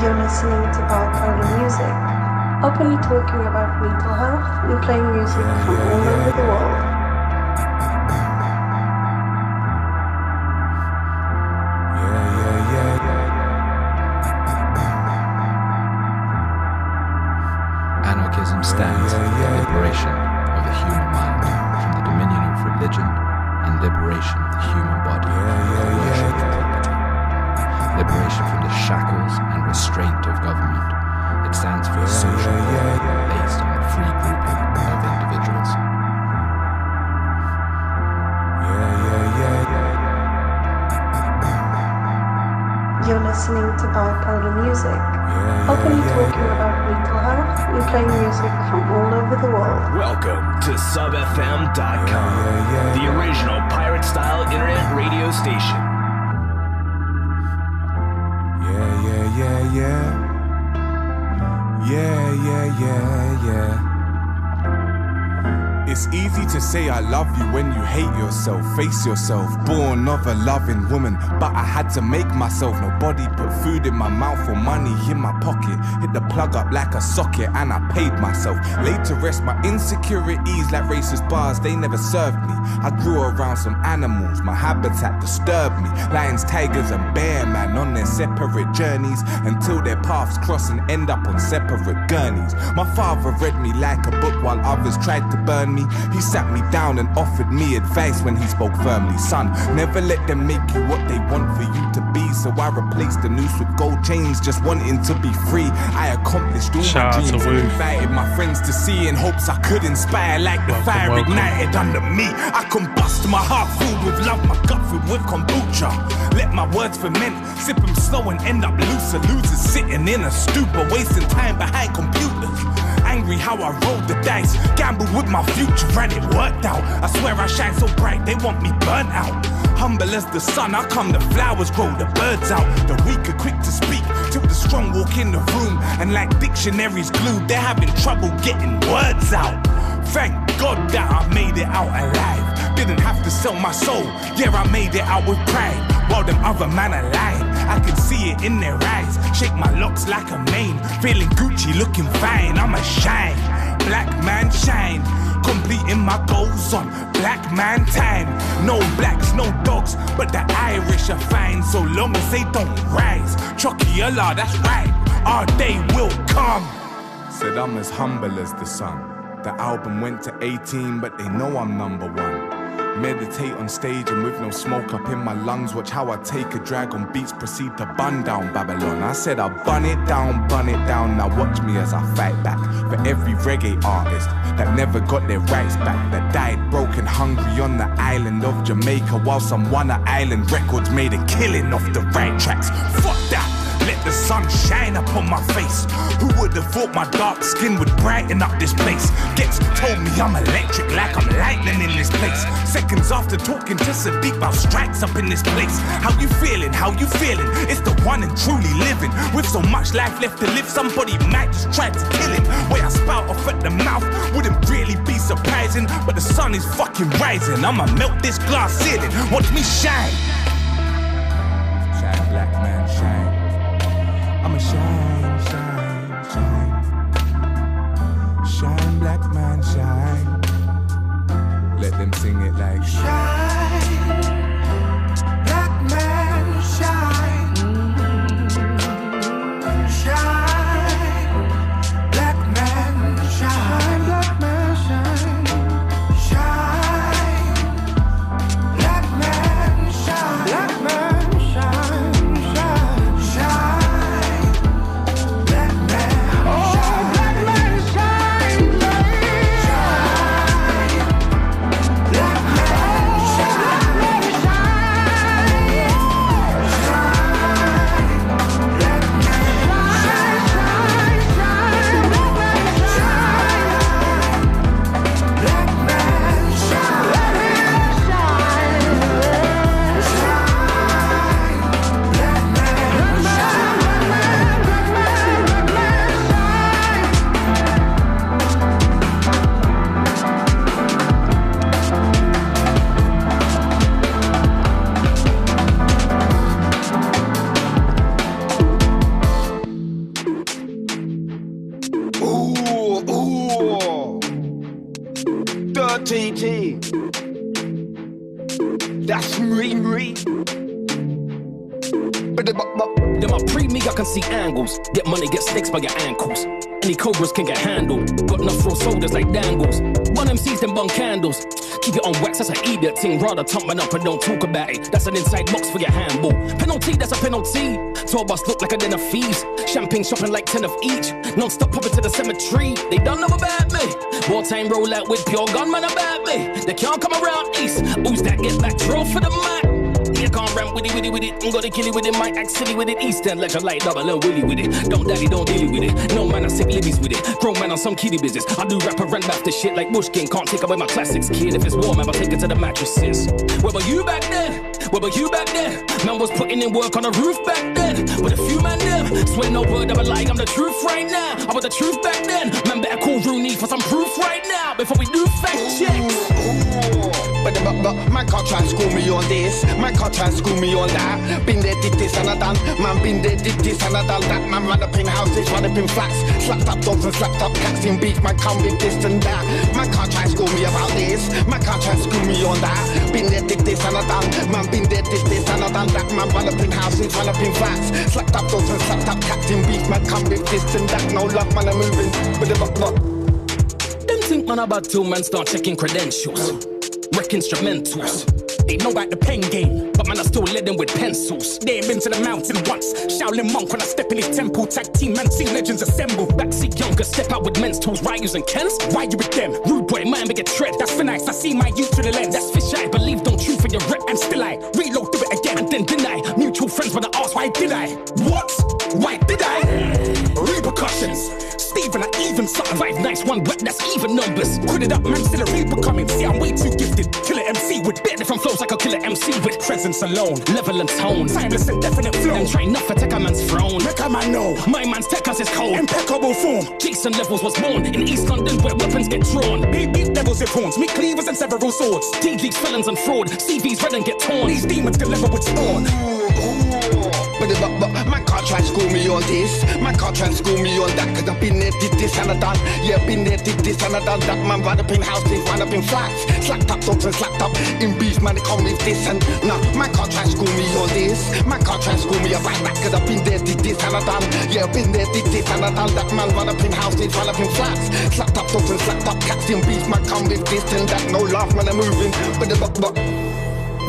You're listening to Bipolarmusic, openly talking about mental health and playing music from all over the world. Anarchism stands for the liberation of the human mind from the dominion of religion and liberation of the human body from the worship of property. Liberation from the shackles and restraint of government. It stands for a social order based on the free grouping of individuals. You're listening to Bipolarmusic, openly talking about mental health and playing music from all over the world. Welcome to subfm.com, the original pirate-style internet radio station. Yeah. It's easy to say I love you when you hate yourself, face yourself. Born of a loving woman, but I had to make myself. Nobody put food in my mouth or money in my pocket. Hit the plug up like a socket and I paid myself. Laid to rest my insecurities like racist bars, they never served me. I grew around some animals, my habitat disturbed me. Lions, tigers and bear man on their separate journeys, until their paths cross and end up on separate gurneys. My father read me like a book while others tried to burn me. He sat me down and offered me advice when he spoke firmly. Son, never let them make you what they want for you to be. So I replaced the noose with gold chains, just wanting to be free. I accomplished all my dreams and invited my friends to see, in hopes I could inspire like the fire ignited under me. I combust, my heart filled with love, my gut filled with kombucha. Let my words ferment, sip them slow and end up looser. Losers sitting in a stupor, wasting time behind computers. Angry how I rolled the dice, gambled with my future and it worked out. I swear I shine so bright, they want me burnt out. Humble as the sun, I come, the flowers grow, the birds out. The weak are quick to speak, till the strong walk in the room. And like dictionaries glued, they're having trouble getting words out. Thank God that I made it out alive. Didn't have to sell my soul, yeah, I made it out with pride. While them other man are lying, I can see it in their eyes. Shake my locks like a mane, feeling Gucci, looking fine. I'ma shine, black man shine, completing my goals on black man time. No blacks, no dogs, but the Irish are fine, so long as they don't rise. Chucky Allah, that's right, our day will come. Said I'm as humble as the sun. The album went to 18, but they know I'm number one. Meditate on stage and with no smoke up in my lungs. Watch how I take a drag on beats, proceed to bun down Babylon. I said I'll bun it down, now watch me as I fight back. For every reggae artist that never got their rights back, that died broken hungry on the island of Jamaica, while some Wanna Island Records made a killing off the right tracks. Fuck that! Let the sun shine upon my face. Who would have thought my dark skin would brighten up this place? Gets told me I'm electric like I'm lightning in this place. Seconds after talking to Sadiq about strikes up in this place. How you feeling? It's the one and truly living. With so much life left to live, somebody might just try to kill him. Way I spout off at the mouth wouldn't really be surprising, but the sun is fucking rising. I'ma melt this glass ceiling, watch me shine. Shine, black man, shine. I'ma shine, shine, shine. Shine, black man, shine. Let them sing it like shine, black man, shine. Shine, black man, shine. Black man, shine. Shine, black man, shine. Black man, shine, shine. TT. That's Marie. Then my pre-me, I can see angles. Get money, get snakes by your ankles. Any cobras can get handled. Got enough raw soldiers like dangles. One MCs then bun candles. Keep it on wax, that's an idiot thing. Rather tump man up and don't talk about it. That's an inside box for your handball. Penalty, that's a penalty. Tour bus look like a den of thieves. Champagne shopping like 10 of each. Non-stop popping to the cemetery. They don't know about me. Wartime roll out with pure gunman about me. They can't come around east. Who's that? Get back, draw for the mic. You can't ramp with it, I'm gonna kill it with it, might act silly with it. Eastern like a light double and willy with it. Don't daddy, don't deal with it. No man, I sick libbies with it. Grown man on some kiddie business. I do rap and rant after shit like Bush King. Can't take away my classics, kid. If it's warm, I'll take it to the mattresses. Where were you back then? Where were you back then? Man was putting in work on the roof back then. With a few man them. Swear no word of a lie, I'm the truth right now. I was the truth back then. Man better call Rooney for some proof right now. Before we do fact checks. But man can't try and school me on this. Man can't try and school me on that. Been there, did this and I done. Man been there, did this and I done that. Man run up in houses, run up in flats. Slapped up dogs and slapped up cats in beef. Man come with this and that. Man can't try and school me about this. Man can't try and school me on that. Been there, did this and I done. Man been there, did this and I done that. Man run up in houses, run up in flats. Slapped up dogs and slapped up cats in beef. Man come with this and that. No love, man, I'm moving. Them think man about till man start checking credentials. Wreck instrumentals. They know about the pen game, but man I still led them with pencils. They ain't been to the mountain once. Shaolin monk when I step in his temple. Tag team man, see legends assemble. Backseat younger, step out with men's tools. Ryus and Kens, why you with them? Rude boy, man bigger tread. That's for nice. I see my youth through the lens. That's fish I believe, don't true for your rep. And still I reload, do it again and then deny. Mutual friends when I ask why did I? What? Why did I? Repercussions. Steven, I even survive. Nice one wet, that's even numbers. Put it up, man, still a reaper coming. See, I'm way too gifted. Killer MC with bit different flows like a killer MC with presence alone. Level and tone. Timeless and definite flow. Them try not for take a man's throne. Make a man know. My man's tech us is cold. Impeccable form. Jason Levels was born in East London where weapons get drawn. Big devils with horns. Meet cleavers and several swords. DG's felons and fraud. CV's red and get torn. These demons deliver with spawn. But man can't try and school me on this. Man can't try and school me on that. Cause I've been there, did this and I done. Yeah, been there, did this and I done that. Man run up in houses, run up in flats. Slapped up dogs and slapped up in beef. Man, they come with this and nah. Man can't try and school me on this. Man can't try and school me about that. Cause I've been there, did this and I done. Yeah, been there, did this and I done that. Man run up in houses, run up in flats. Slapped up dogs and slapped up cats in beef. Man come with this and that. No laugh, man, I'm moving. But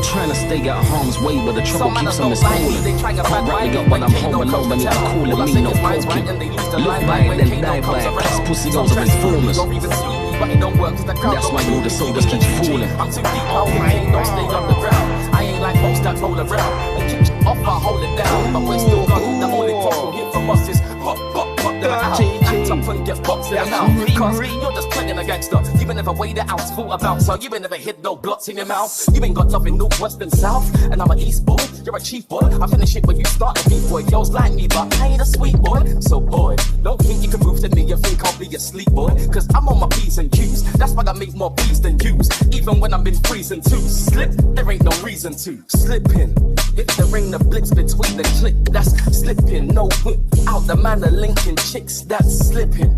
Trying to stay out of harm's way, but the trouble keeps on miscalling. Can't rally up when I'm home alone, and you calling me no poking. Look by it, then die by it. Plus pussy goes of informers. That's why all the soldiers keep falling. I'm too deep, I ain't stay underground. I ain't like most that roll around. And keep off, I hold it down. But we're still got the only talk we hit from us is pop, pop, pop, then out. Act up and get pops in the mouth. Because you're just playing a gangster. You been never weighed it out, thought about. So you been never hit no blots in your mouth. You ain't got nothing north, west and south. And I'm an east boy, you're a chief boy. I finish it when you start a beat boy. Girls like me, but I ain't a sweet boy. So boy, don't think you can prove to me you think I'll be asleep boy. Cause I'm on my P's and Q's. That's why I make more P's than Q's. Even when I'm in freezing too. Slip, there ain't no reason to. Slip in. If there ain't a blitz between the click, that's slipping. No whip out the manner linking chicks, that's slipping.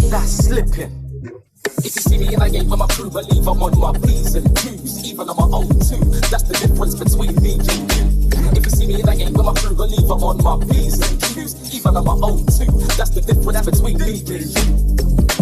That's slipping. If you see me and I ain't with my crew, believe I'm on my P's and Q's. Even on my own too. That's the difference between me and you. If you see me and I ain't with my crew, believe I'm on my P's and Q's. Even on my own too. That's the difference between me and you.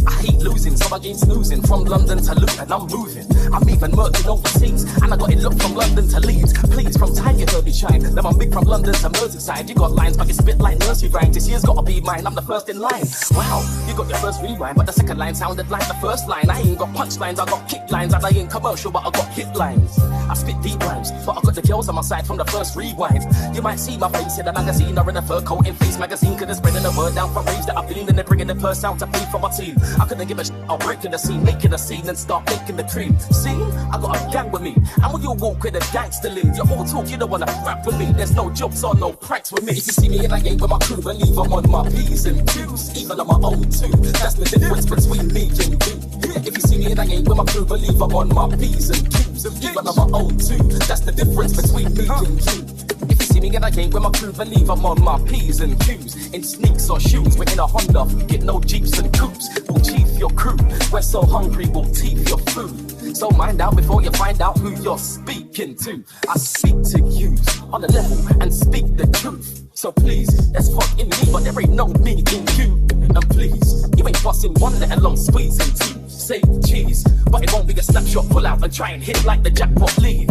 I hate losing, so my game's losing. From London to Luton, I'm moving. I'm even murking overseas, and I got it looked from London to Leeds. Please, from Tiger, heard me shine. Then I'm big from London to Merseyside. You got lines, but you spit like nursery rhymes. This year's gotta be mine, I'm the first in line. Wow, you got your first rewind, but the second line sounded like the first line. I ain't got punchlines, I got kick lines. And I ain't commercial, but I got hit lines. I spit deep rhymes, but I got the girls on my side from the first rewind. You might see my face in the magazine or in a fur coat in Face magazine. Cause it's spreading the word down from raves that I've been in and bringing the purse out to pay for my team. I couldn't give a shit, I'll break in the scene, making a scene and start making the cream. See, I got a gang with me, and when you walk with a gangster lean, you all talk, you don't wanna rap with me. There's no jokes or no pranks with me. If you see me and I ain't with my crew, believe I'm on my P's and Q's, even on my own too. That's the difference between me and you. If you see me and I ain't with my crew, believe I'm on my P's and Q's, even on my own too. That's the difference between me and you. If you see me and I ain't with my crew, believe I'm on my P's and Q's. In sneaks or shoes, we're in a Honda, get no Jeeps and coupes. We'll chief your crew, we're so hungry, we'll teeth your food. So mind out before you find out who you're speaking to. I speak to you on the level and speak the truth. So please, there's fuck in me, but there ain't no me in you. And please, you ain't busting one, let alone squeezing two. Say cheese, but it won't be a snapshot. Pull out and try and hit like the jackpot leave.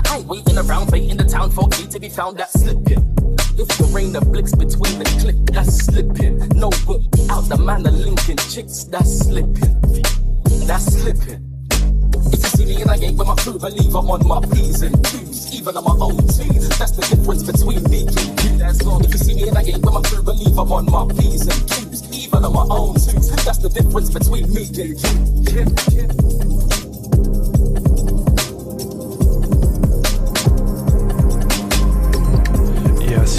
I ain't waiting around, baiting the town for me to be found that slipping. If the rain of blicks between the clip, that's slipping. No whip out the man of Lincoln chicks, that's slipping. That's slipping. If you see me in a game with my crew, believe I'm on my P's and Q's, even on my own team. That's the difference between me and you. That's gone. If you see me in a game with my crew, believe I'm on my P's and Q's, even on my own team. That's the difference between me and you.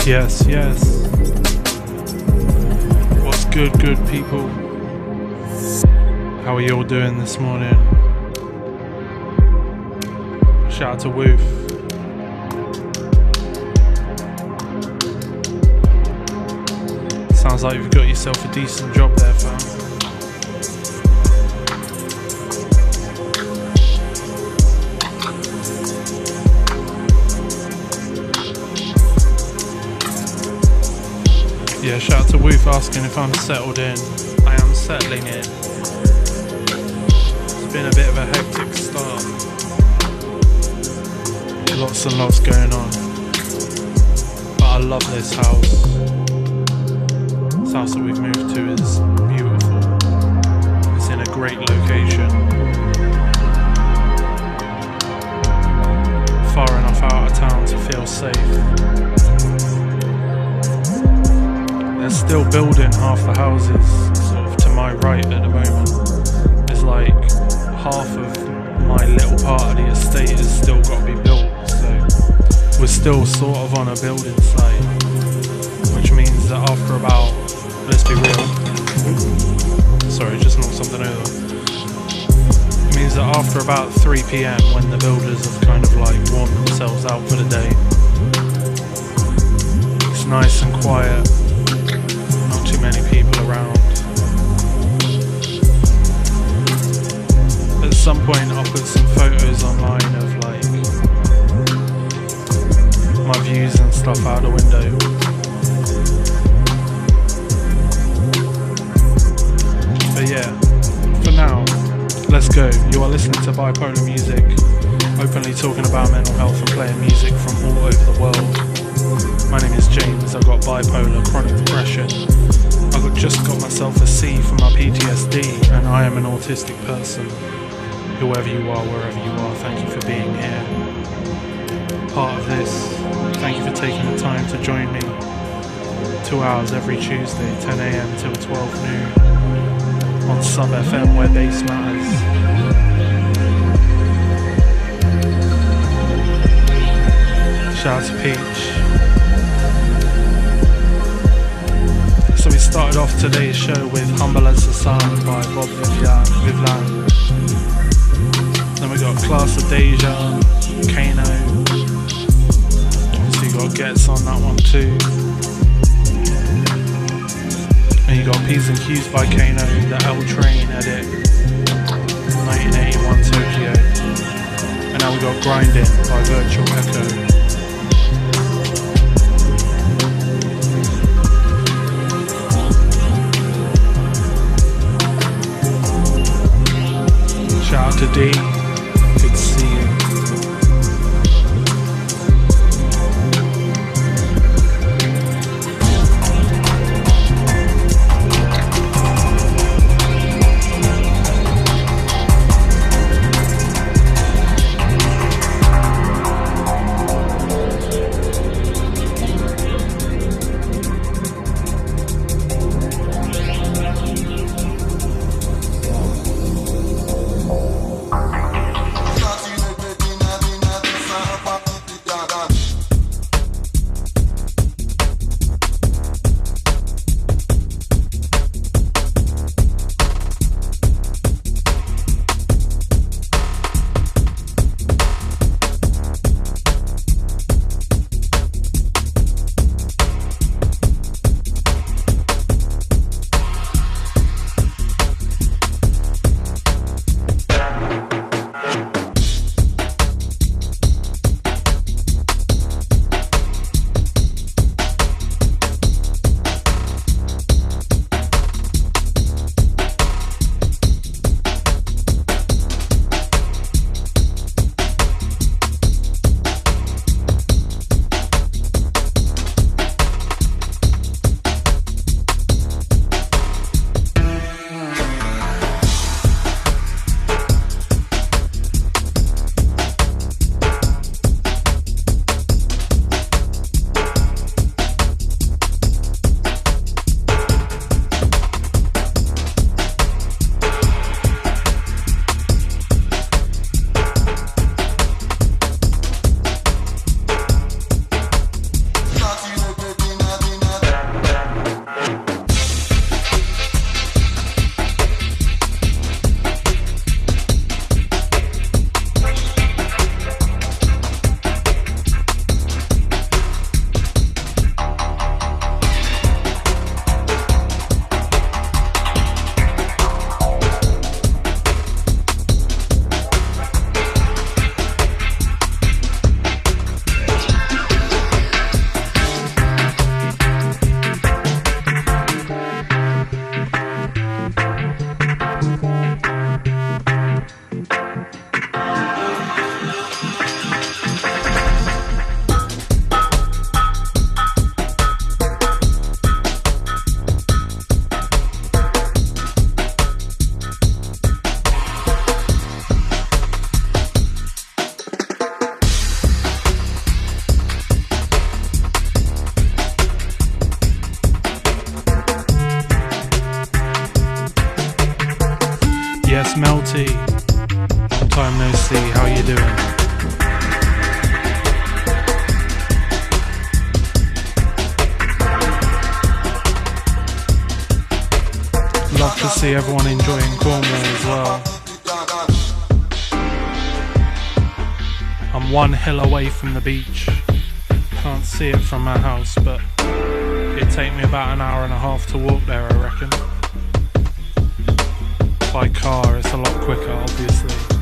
Yes, yes. What's good people? How are you all doing this morning? Shout out to Woof. Sounds like you've got yourself a decent job there, fam. Yeah, shout out to Woof asking if I'm settled in. I am settling in. It's been a bit of a hectic start. Lots and lots going on. But I love this house. This house that we've moved to is beautiful. It's in a great location. Far enough out of town to feel safe. They're still building half the houses sort of to my right at the moment. It's like half of my little part of the estate has still got to be built, so we're still sort of on a building site, which means that after about, let's be real, sorry, just knocked something over. It means that after about 3 PM, when the builders have kind of like worn themselves out for the day, it's nice and quiet. Too many people around. At some point I'll put some photos online of like my views and stuff out the window. But yeah, for now, let's go. You are listening to Bipolar Music, openly talking about mental health and playing music from all over the world. My name is James, I've got bipolar, chronic depression. I've just got myself a C for my PTSD, and I am an autistic person. Whoever you are, wherever you are, thank you for being here. Part of this, thank you for taking the Time to join me. 2 hours every Tuesday, 10 AM till 12 noon on Sub FM where bass matters. Shout out to Peach. So we started off today's show with Humble as the Sun by Bob Vivlan. Then we got Class of Deja, Kano. Obviously you got Gets on that one too. And you got P's and Q's by Kano, the L Train edit, 1981 Tokyo. And now we got Grinding by Virtual Echo. Shout out to D, good to see you. Melty, long time no see, how you doing? Love to see everyone enjoying Cornwall as well. I'm one hill away from the beach. Can't see it from my house, but it'd take me about an hour and a half to walk there, I reckon. By car, it's a lot quicker, obviously.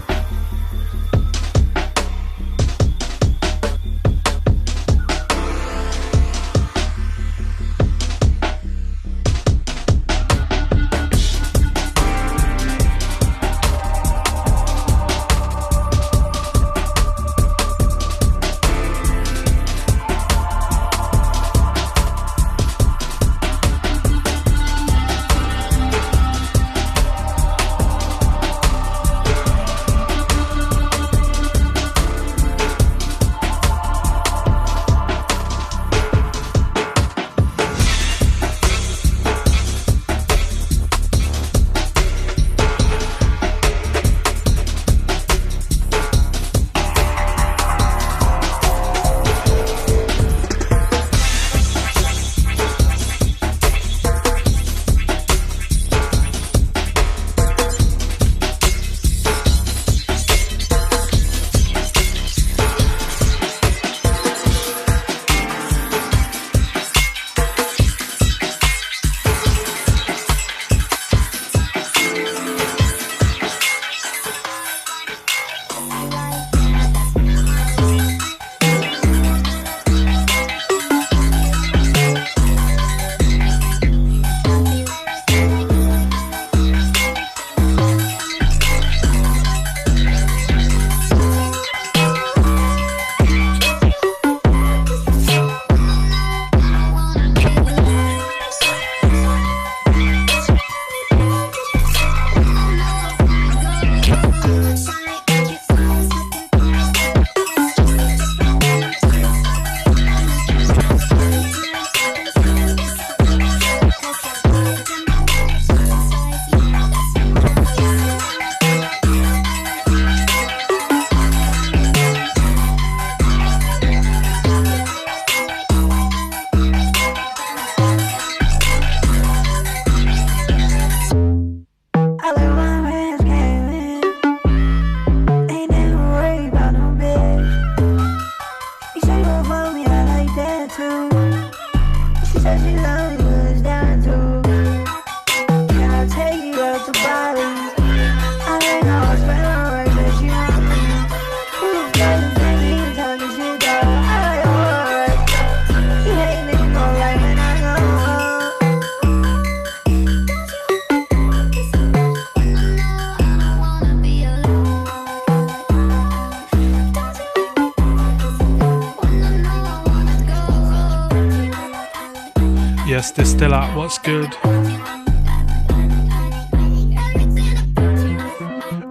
Yes, this still at What's Good.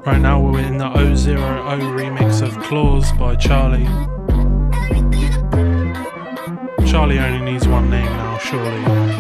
Right now we're in the 000 remix of Claws by Charlie. Charlie only needs one name now, surely.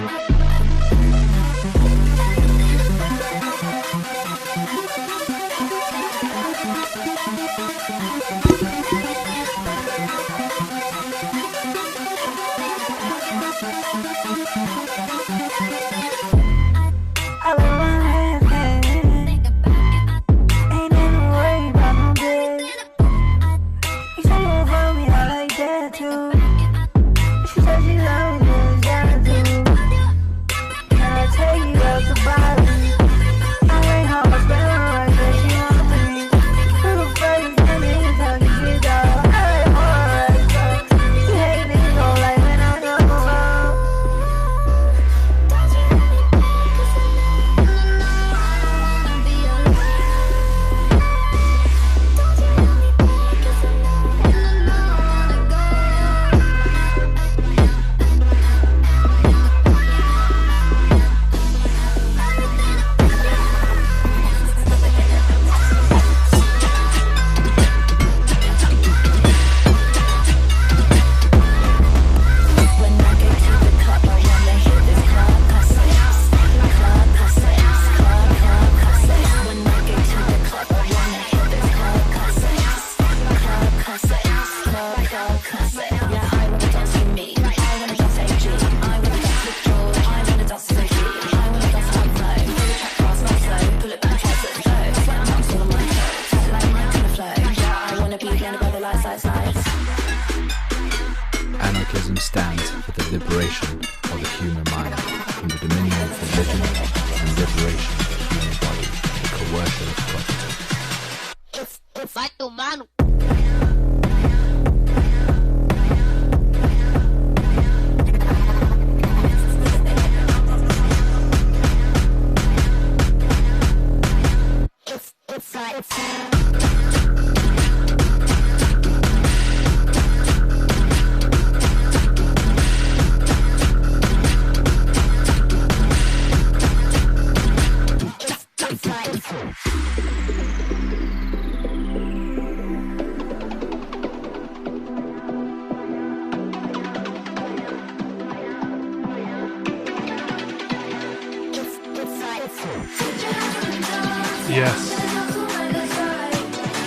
Yes.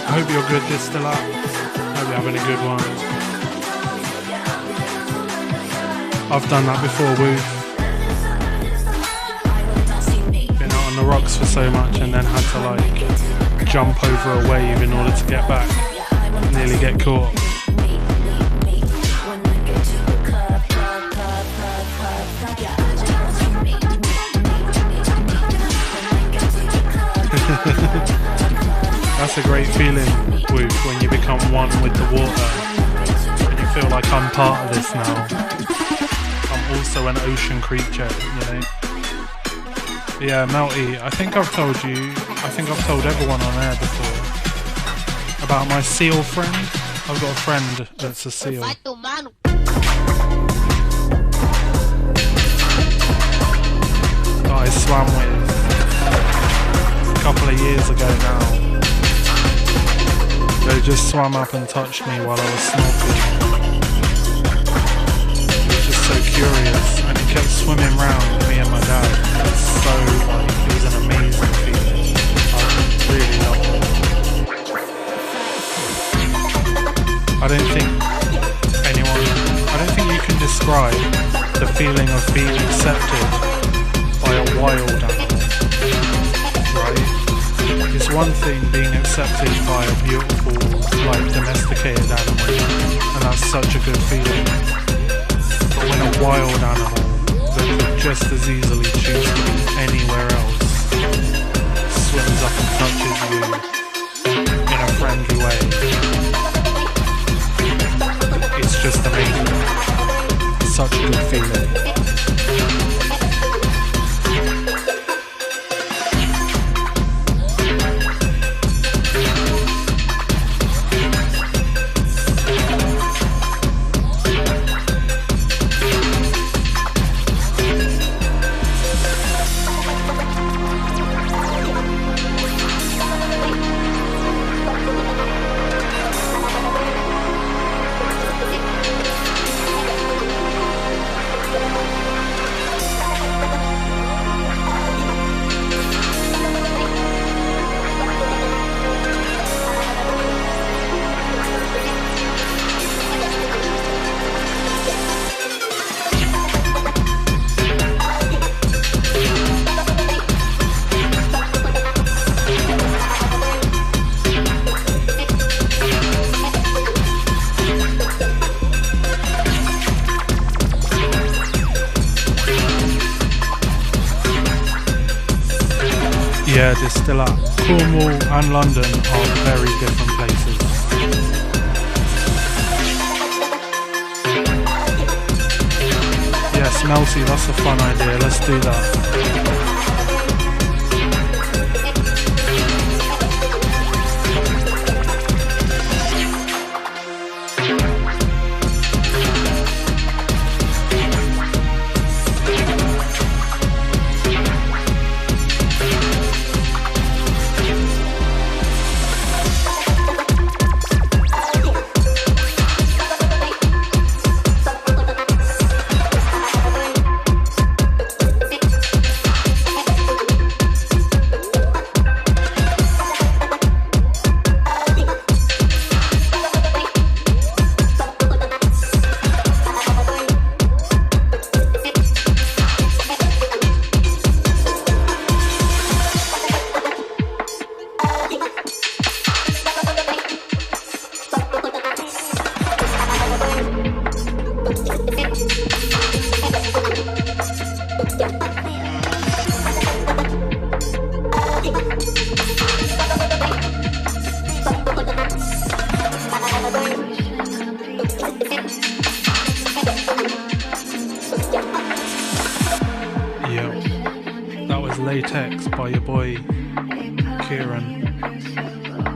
I hope you're good, Distiller. Hope you're having a good one. I've done that before, Woo. Been out on the rocks for so much and then had to like jump over a wave in order to get back. Nearly get caught. That's a great feeling, Woo, when you become one with the water and you feel like I'm part of this now. I'm also an ocean creature, you know. But yeah, Melty, I think I've told everyone on air before about my seal friend. I've got a friend that's a seal that I swam with a couple of years ago now. They just swam up and touched me while I was snorkeling. He was just so curious and he kept swimming round me and my dad. It was so it was an amazing feeling. I really loved it. I don't think you can describe the feeling of being accepted by a wild animal, right? It's one thing being accepted by a beautiful, like, domesticated animal, and that's such a good feeling. But when a wild animal that could just as easily choose to be anywhere else swims up and touches you in a friendly way, it's just amazing. It's such a good feeling. Yeah, Distiller. Cornwall and London are very different places. Yes, Melty, that's a fun idea. Let's do that. Latex by your boy Kieran.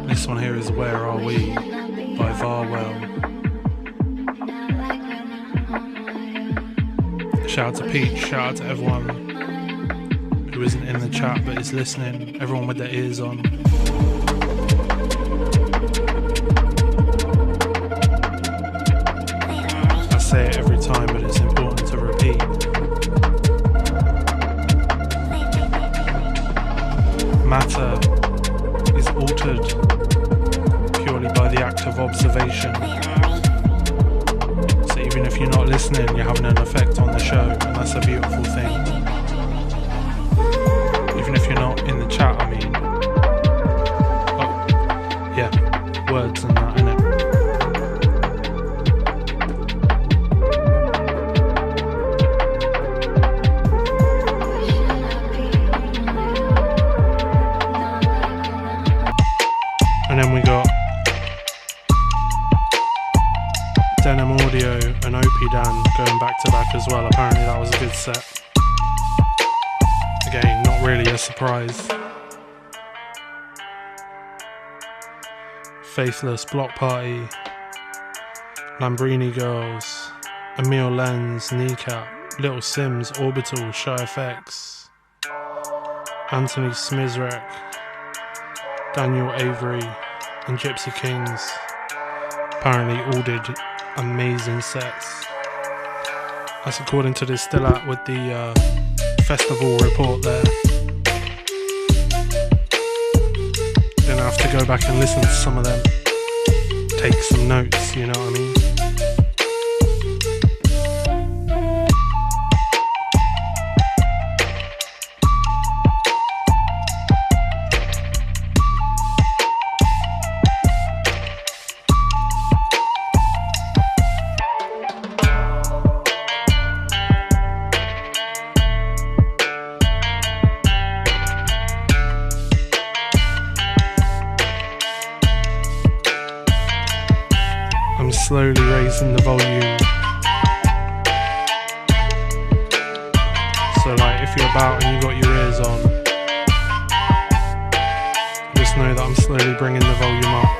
This one here is Where Are We by Varwell. Shout out to Peach, shout out to everyone who isn't in the chat but is listening, everyone with their ears on. I say it every time but it's important to repeat. Matter of observation. So even if you're not listening, you're having an effect on the show, and that's a beautiful thing. Even if you're not in the chat, I mean. Oh, yeah, words and that, innit? And then we got Denim Audio and Opie Dan going back to back as well. Apparently that was a good set. Again, not really a surprise. Faithless, Block Party, Lambrini Girls, Emil Lenz, Kneecap, Little Sims, Orbital, Shy FX, Anthony Smizrek, Daniel Avery and Gypsy Kings. Apparently all did amazing sets. That's according to the Still At with the festival report there. Then I have to go back and listen to some of them. Take some notes, you know what I mean? Slowly raising the volume. So like if you're about and you got your ears on, just know that I'm slowly bringing the volume up.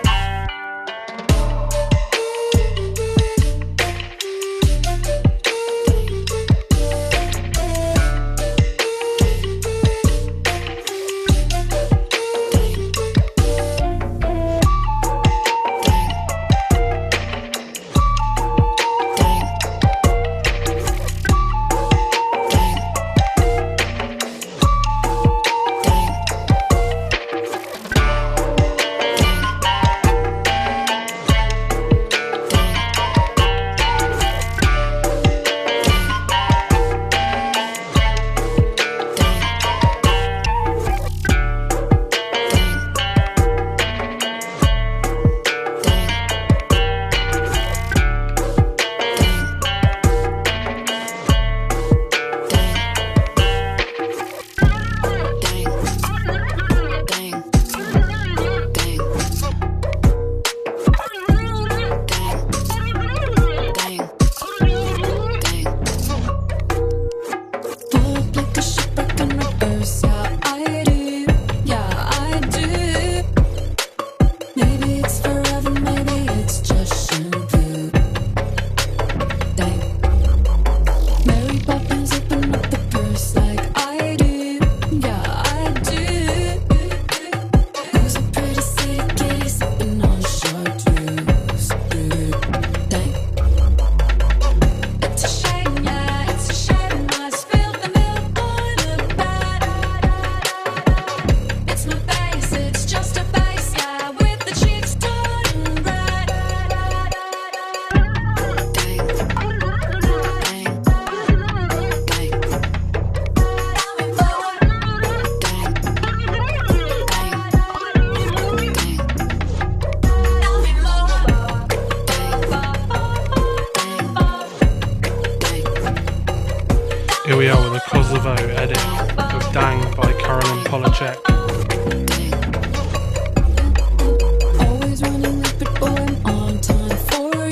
Here we are with a Kosovo edit of Dang by Carolyn Polachek.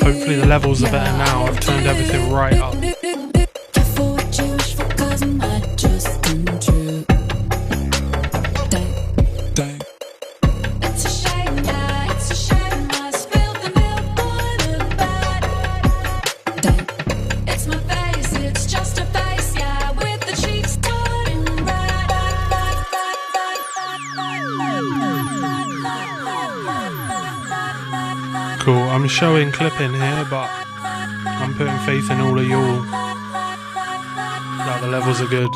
Hopefully the levels are better now, I've turned everything right up. Cool, I'm showing clipping here, but I'm putting faith in all of y'all that the levels are good.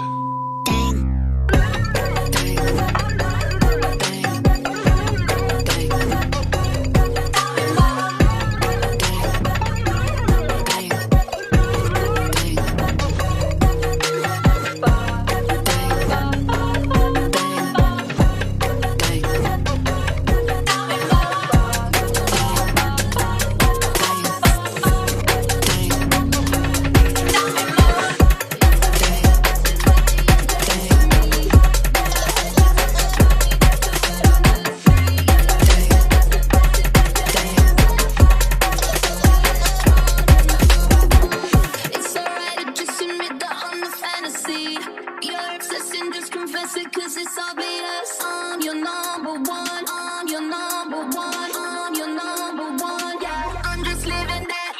obsession, just confess it, cause it's obvious. I'm your number one, I'm your number one, I'm your number one, yeah. I'm just living that.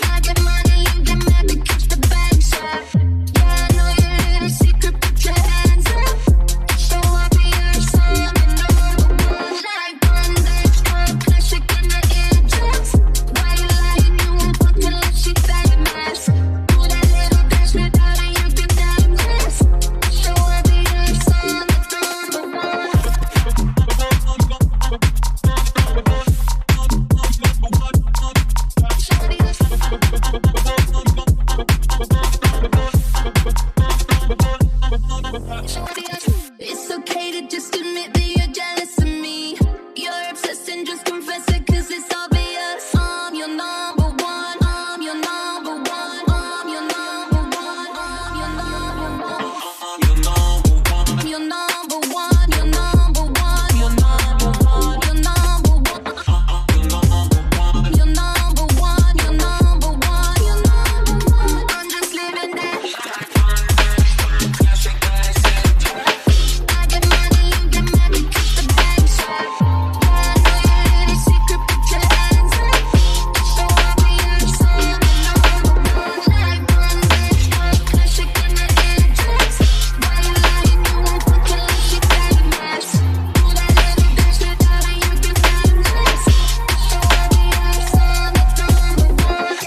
I get money, you get mad because the bank's up. Yeah, I know your little secret, put your hands up. So obvious, I'm your number one. Like one that's called classic in the eardrums. Why you lying? You won't fuck unless she famous. Do that little dance without it, you get nervous. So obvious, I'm the number one. It's okay to just admit that you're jealous of me. You're obsessed and just confess it, cause it's obvious. I'm your number one, I'm your number one, I'm your number one, I'm your number one. I'm your number one, your number one, your number one, your number one. Your number one, your number one, your number one. I'm just living that. I get money, you get mad because the bank's up. Yeah, I know your little secret, put your hands up. So obvious, I'm your number one. Like one that's called classic in the eardrums. Why you lying? You won't fuck unless she famous. Do that little dance without it, you get nervous. So obvious, I'm the number one.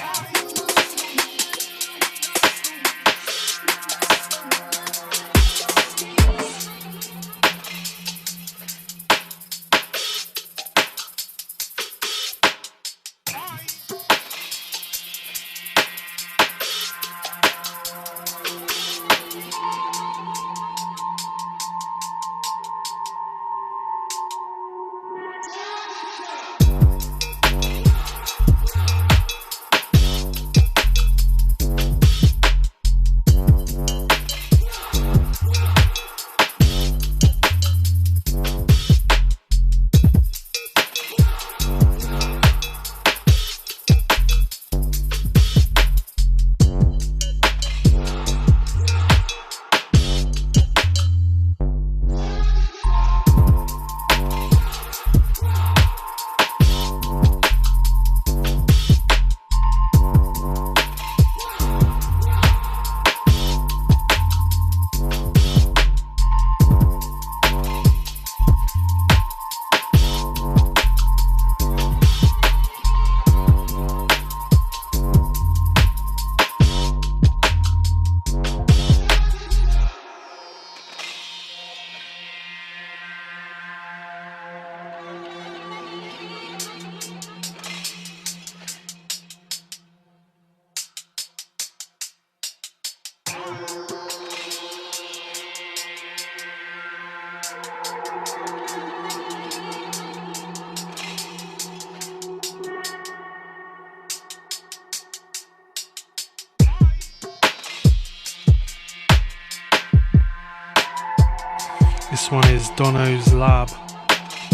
This one is Dono's Lab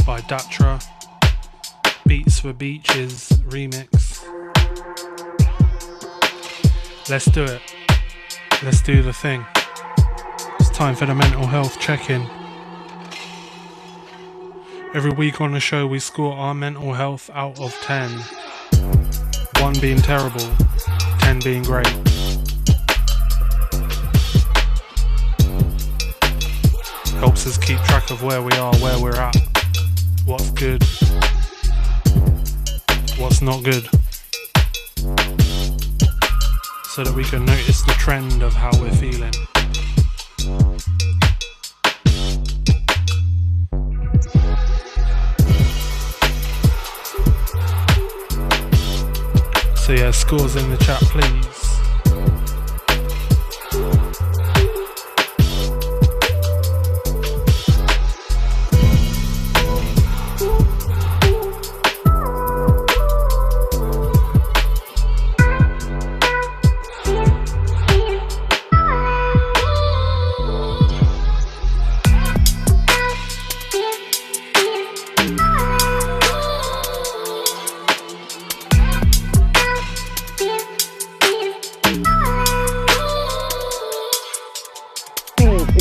by Datra. Beats for Beaches remix. Let's do it. Let's do the thing. It's time for the mental health check-in. Every week on the show we score our mental health out of 10. 1 being terrible, 10 being great. Helps us keep track of where we are, where we're at, what's good, what's not good, so that we can notice the trend of how we're feeling. So yeah, scores in the chat please.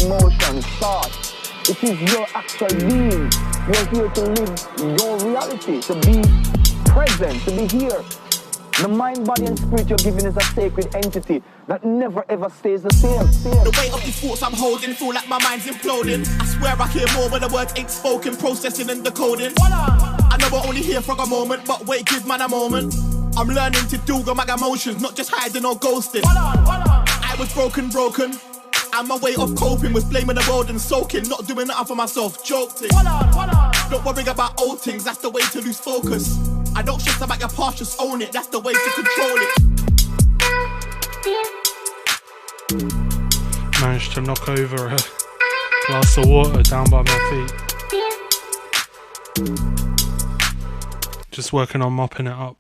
emotions, thoughts. It is your actual being. You're here to live your reality, to be present, to be here. The mind, body, and spirit you're given is a sacred entity that never ever stays the same. The weight of these thoughts I'm holding feel like my mind's imploding. I swear I hear more when the words ain't spoken, processing and decoding. I know we're only here for a moment, but wait, give man a moment. I'm learning to do my emotions, not just hiding or ghosting. I was broken. And my way of coping was blaming the world and soaking, not doing nothing for myself, joking. Don't worry about old things, that's the way to lose focus. I don't stress about your past, just own it, that's the way to control it. Managed to knock over a glass of water down by my feet. Just working on mopping it up.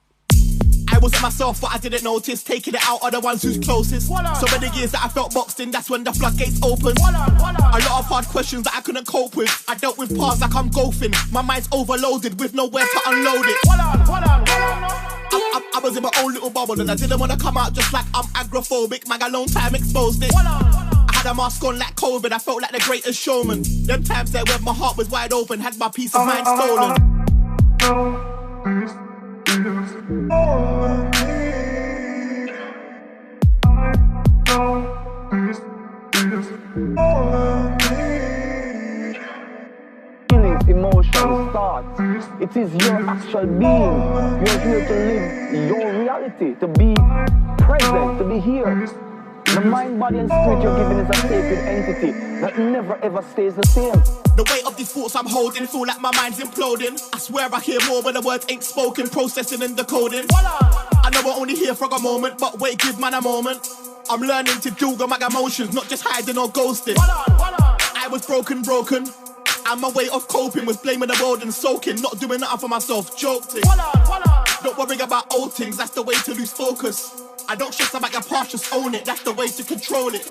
I wasn't myself, but I didn't notice. Taking it out are the ones who's closest. So many years that I felt boxed in, that's when the floodgates opened. A lot of hard questions that I couldn't cope with. I dealt with past like I'm golfing. My mind's overloaded with nowhere to unload it. I was in my own little bubble and I didn't want to come out just like I'm agoraphobic. Man, a long time exposed it. I had a mask on like COVID, I felt like the greatest showman. Them times there when my heart was wide open, had my peace of mind stolen. All I need. I know this is all I need. Feelings, emotions, thoughts. It is your actual being. You're here to live your reality, to be present, to be here. The mind, body, and spirit you're given is a sacred entity that never ever stays the same. The weight of these thoughts I'm holding feel like my mind's imploding. I swear I hear more when the words ain't spoken, processing and decoding. I know we're only here for a moment, but wait, give man a moment. I'm learning to do my emotions, not just hiding or ghosting. I was broken, and my way of coping was blaming the world and soaking, not doing nothing for myself, joking. Don't worry about old things, that's the way to lose focus. I don't stress about your past, just own it, that's the way to control it.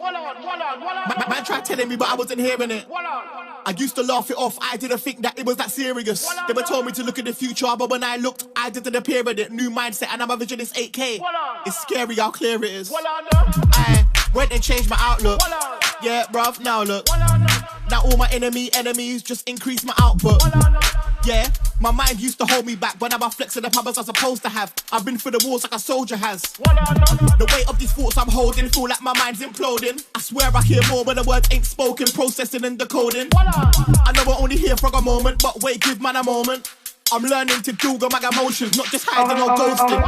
Man tried telling me, but I wasn't hearing it. I used to laugh it off, I didn't think that it was that serious. They were told me to look at the future, but when I looked, I didn't appear in it. New mindset, and my vision is 8K. It's scary how clear it is. I went and changed my outlook. Yeah, bruv, now look. Now all my enemies just increase my output. Yeah, my mind used to hold me back, but now I'm flexing the powers I'm supposed to have. I've been through the wars like a soldier has. The weight of these thoughts I'm holding feel like my mind's imploding. I swear I hear more when the words ain't spoken, processing and decoding. I know we're only here for a moment, but wait, give man a moment. I'm learning to do my emotions, not just hiding or ghosting.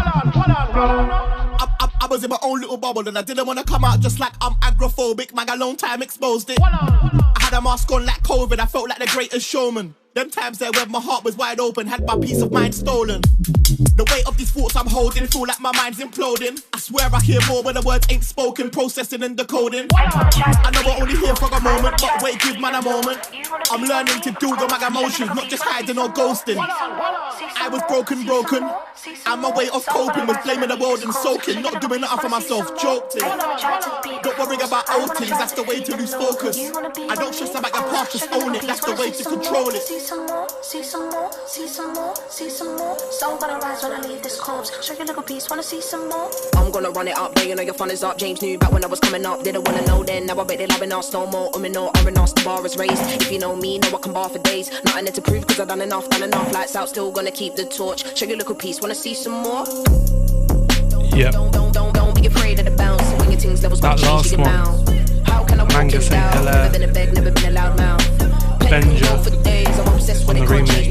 I was in my own little bubble and I didn't want to come out just like I'm agoraphobic. Man, a long time exposed it. I had a mask on like COVID, I felt like the greatest showman. Them times there when my heart was wide open, had my peace of mind stolen. The weight of these thoughts I'm holding feel like my mind's imploding. I swear I hear more when the words ain't spoken, processing and decoding. I know we're only here for a moment, but wait, give man a moment. I'm learning to do my emotions, not just hiding or ghosting. I was broken, and my way of coping was blaming the world and soaking, not doing nothing for myself, joking. Don't worry about old things, that's the way to lose focus. I don't stress about your past, just own it, that's the way to control it. See some more, see some more, see some more, see some more. Soul gonna rise when I leave this corpse. Show you a little piece, wanna see some more? I'm gonna run it up, yeah, you know your fun is up. James knew back when I was coming up, didn't wanna know then. Now I bet they loving us no more. No, us, the bar is raised. If you know me, know I can bar for days. Nothing to prove, cause I've done enough. Lights out, still gonna keep the torch. Show you a little piece, wanna see some more? Yep. Don't be afraid of the bounce. When your things levels that last one. How can I walk it down? Never been a beg, never been a loud mouth. Benja on the remix.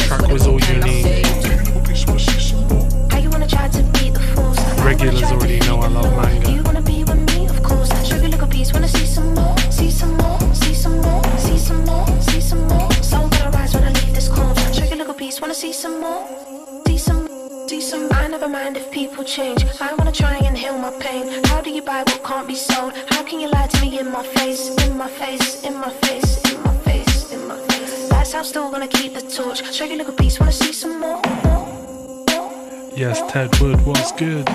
Track was all you need. How you wanna try to beat the force? Regulars already know I love manga. You wanna be with me, of course. Show you a little piece, wanna see some more, see some more, see some more, see some more, see some more. Soul gonna rise when I leave this corpse. Show you a little piece, wanna see some more, see some. I never mind if people change. I wanna try and heal my pain. How do you buy what can't be sold? How can you lie to me in my face? In my face, in my face, in my face, in my face. Lights out, still gonna keep the torch. Show you a little piece, wanna see some more. Yes, Ted Wood was good.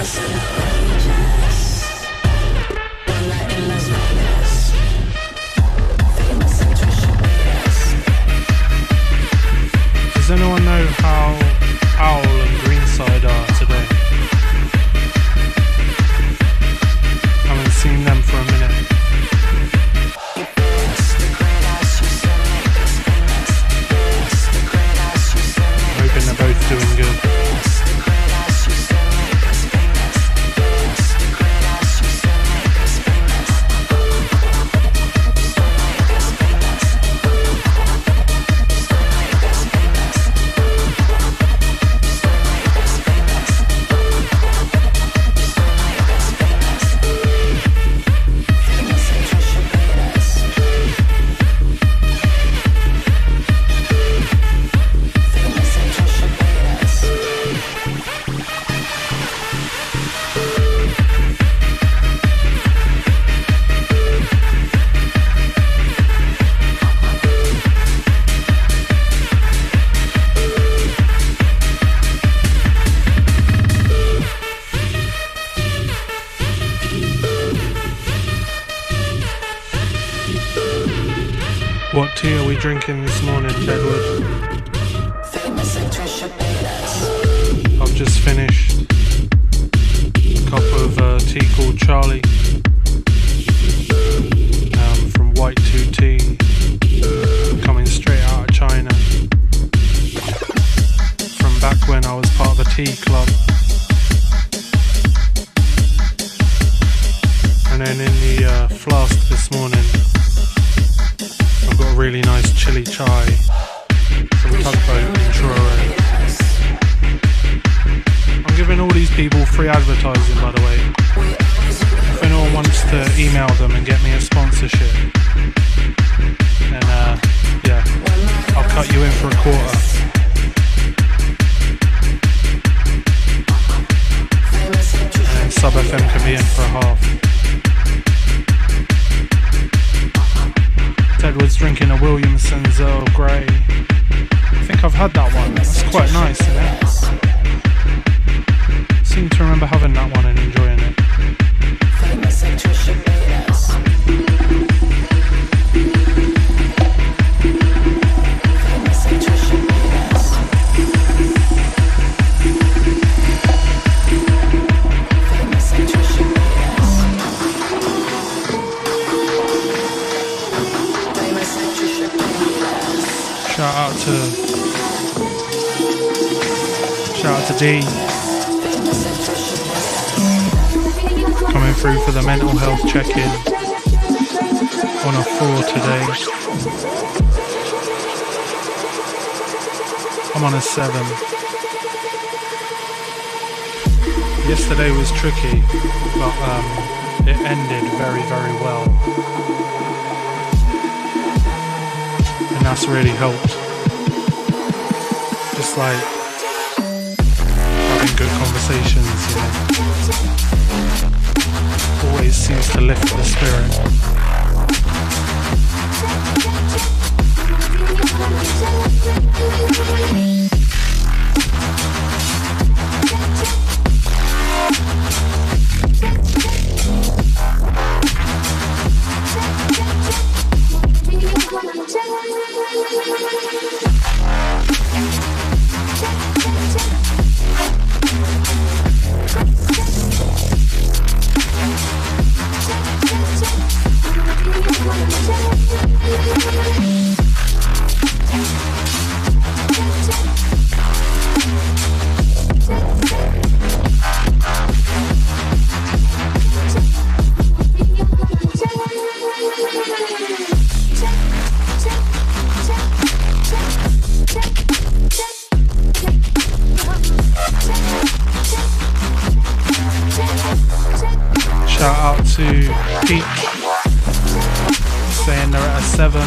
best. Does anyone know how Owl and Greenside are today? Haven't seen them for a minute. Hoping they're both doing good. What tea are we drinking this morning, Edward? I've just finished a cup of tea called Charlie from White 2 Tea, coming straight out of China. From back when I was part of a tea club. And then in the flask this morning, I've got a really nice chili chai from Tugboat in Truro. I'm giving all these people free advertising, by the way. If anyone wants to email them and get me a sponsorship, then yeah, I'll cut you in for a quarter. And then Sub FM can be in for a half. Edward's drinking a Williamson's Earl Grey. I think I've had that one. That's quite nice, isn't it? Seem to remember having that one and enjoying it. Shout out to D, coming through for the mental health check-in on a 4 today. I'm on a 7. Yesterday was tricky, but it ended very, very well. And that's really helped. Just like having good conversations, you know, always seems to lift the spirit. Shout out to Peach, saying they're at a 7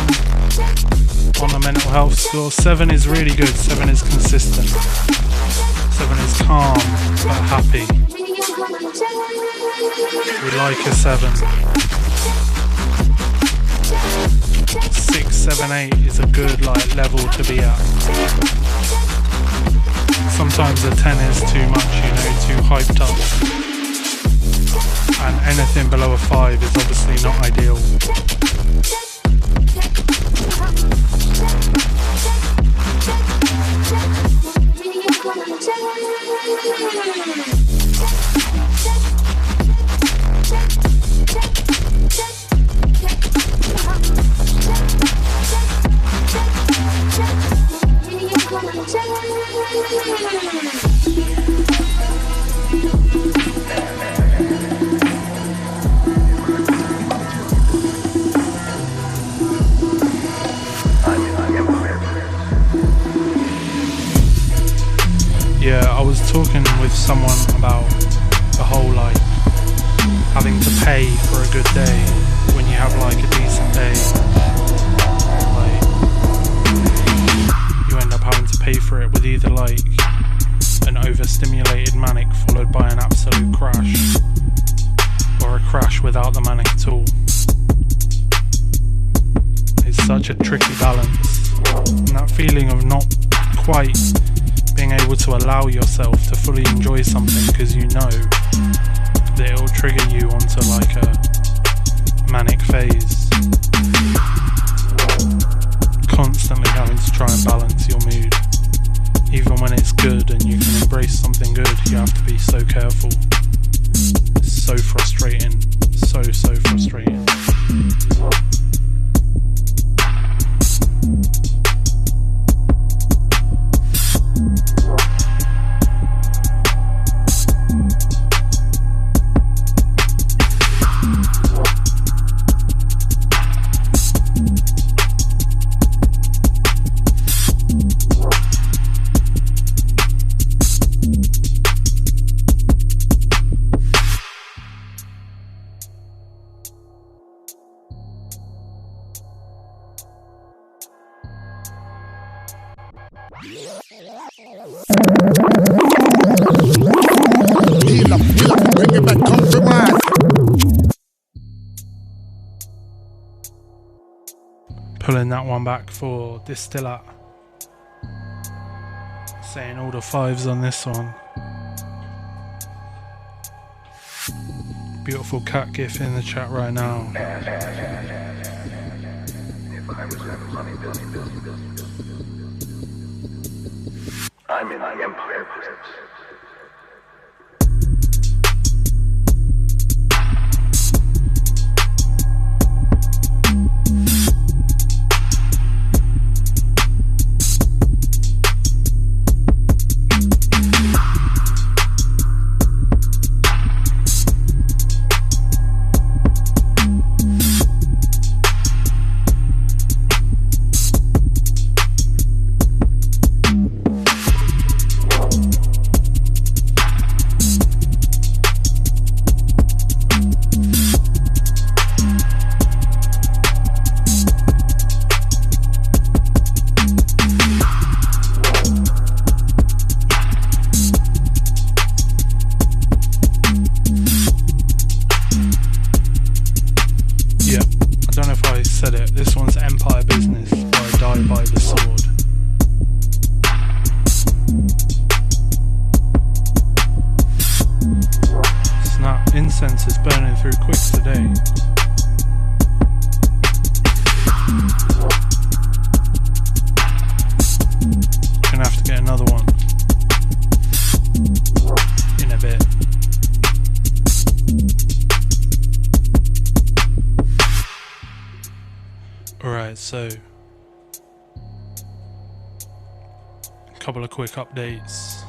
on the mental health score. 7 is really good, 7 is consistent. 7 is calm but happy. We like a 7. 6, 7, 8 is a good level to be at. Sometimes a 10 is too much, you know, too hyped up. And anything below a 5 is obviously not ideal. Yeah, I was talking with someone about the whole like having to pay for a good day when you have like a decent day. Like you end up having to pay for it with either like an overstimulated manic followed by an absolute crash, or a crash without the manic at all. It's such a tricky balance, and that feeling of not quite being able to allow yourself to fully enjoy something because you know that it will trigger you onto like a manic phase. Constantly having to try and balance your mood. Even when it's good and you can embrace something good, you have to be so careful. It's so frustrating. So frustrating. Pulling that one back for Distillat. Saying all the 5s on this one. Beautiful cat gif in the chat right now. I'm in the empire business. Incense is burning through quick today. Gonna have to get another one in a bit. Alright, so a couple of quick updates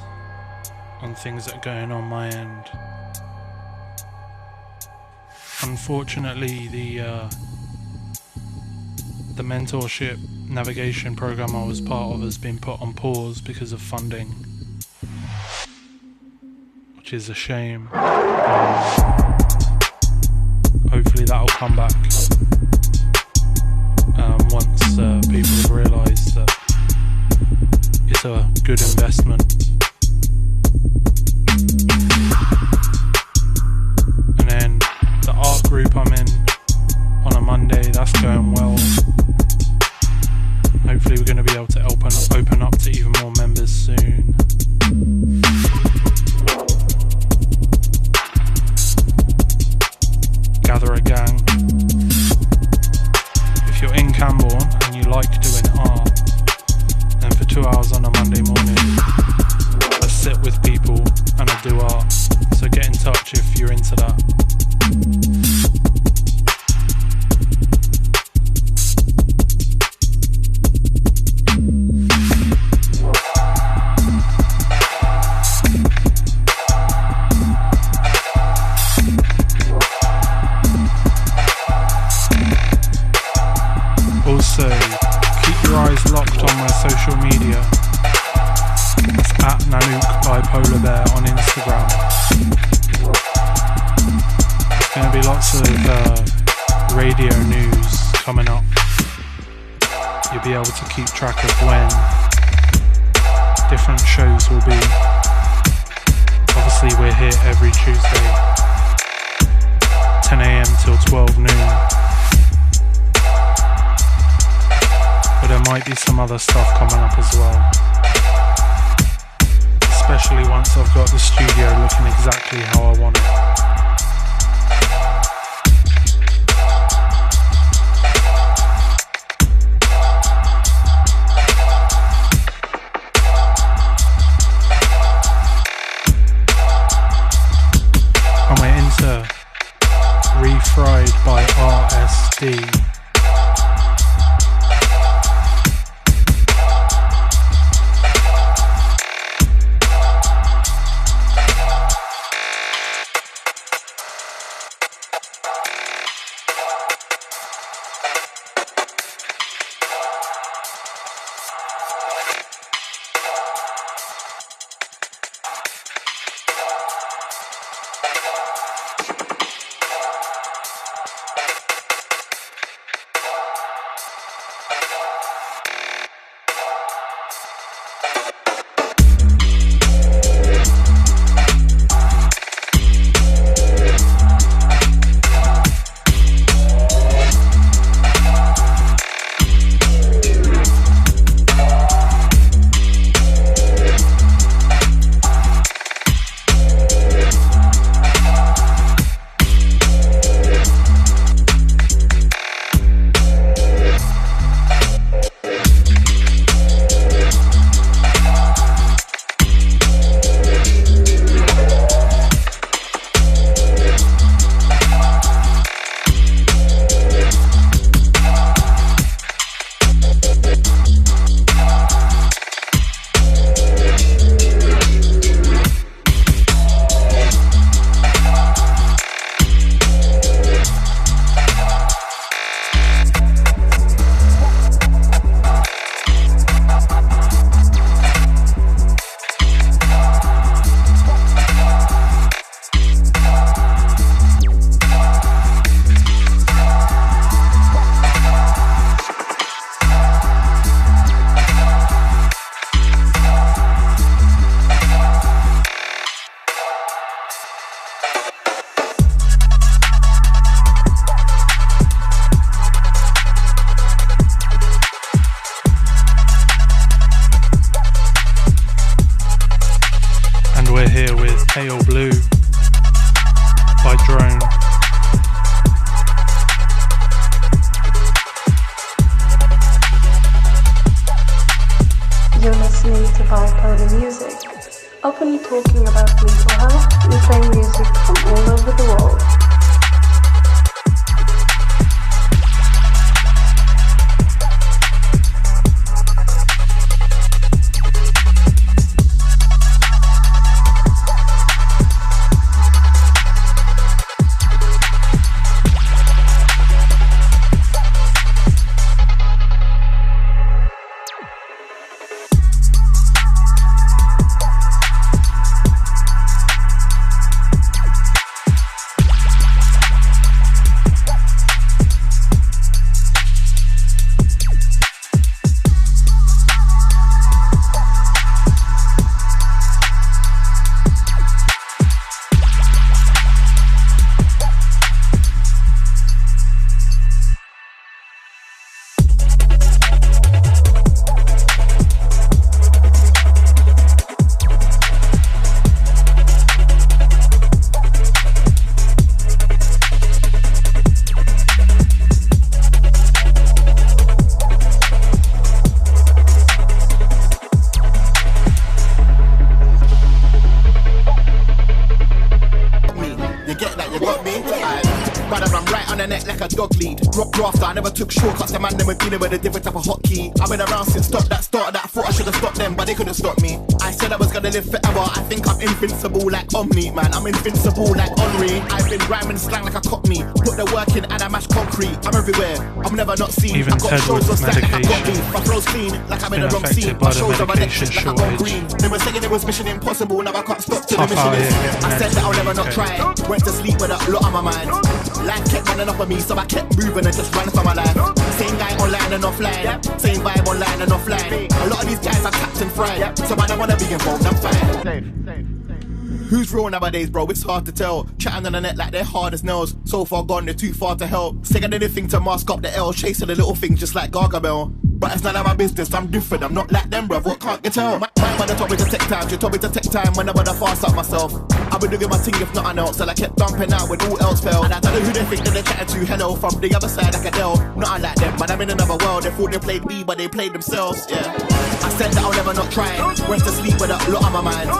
on things that are going on my end. Unfortunately, the mentorship navigation program I was part of has been put on pause because of funding, which is a shame. Hopefully that'll come back once people have realised that it's a good investment. And then the art group I'm in on a Monday, that's going well. Hopefully we're going to be able to open up to even more members soon. Camborne and you like doing art, then for 2 hours on a Monday morning, I sit with people and I do art. So get in touch if you're into that. Also, keep your eyes locked on my social media. It's at Nanook Bipolar Bear on Instagram. There's going to be lots of radio news coming up. You'll be able to keep track of when different shows will be. Obviously we're here every Tuesday, 10 AM till 12 noon. But there might be some other stuff coming up as well. Especially once I've got the studio looking exactly how I want it. And we're into Refried by RSD. Pale Blue by Drone. You're listening to Bipolar Music, openly talking about mental health and playing music from all over the world. rock grafter, I never took shortcuts. The man, them were dealing with a different type of hotkey. I've been around since stop that started that. I thought I should have stopped them, but they couldn't stop me. I said I was gonna live forever. I think I'm invincible like Omni, man. I'm invincible like Henri. I've been rhyming slang like a cockney. Put the work in and I mash concrete. I'm everywhere, I'm never not seen. Even I got Ted shows on with stack like I got medication. beef. My flow's clean, like I'm in the wrong scene. My shows are electric like I got green. They were saying it was mission impossible, now I can't stop till the mission is. I said that I'll never not try. Went to sleep with a lot on my mind. Life kept running up on me, so I kept moving and just ran for my life. Same guy online and offline, same vibe online and offline. A lot of these guys are tapped and fried, so I don't wanna be involved, I'm fine. Who's real nowadays, bro? It's hard to tell. Chatting on the net like they're hard as nails. So far gone, they're too far to help. Saying anything to mask up the L. Chasing the little things just like Gargamel. But it's none of my business, I'm different. I'm not like them, bruv. What can't you tell? My mother told me to take time. She told me to take time whenever I fast up myself. I've been doing my thing if nothing else. Till I kept dumping out when all else fell. And I don't know who they think that they're chatting to. Hello, from the other side like Adele. Not unlike them, but I'm in another world. They thought they played me, but they played themselves, yeah. I said that I'll never not try. Went to sleep with a lot on my mind.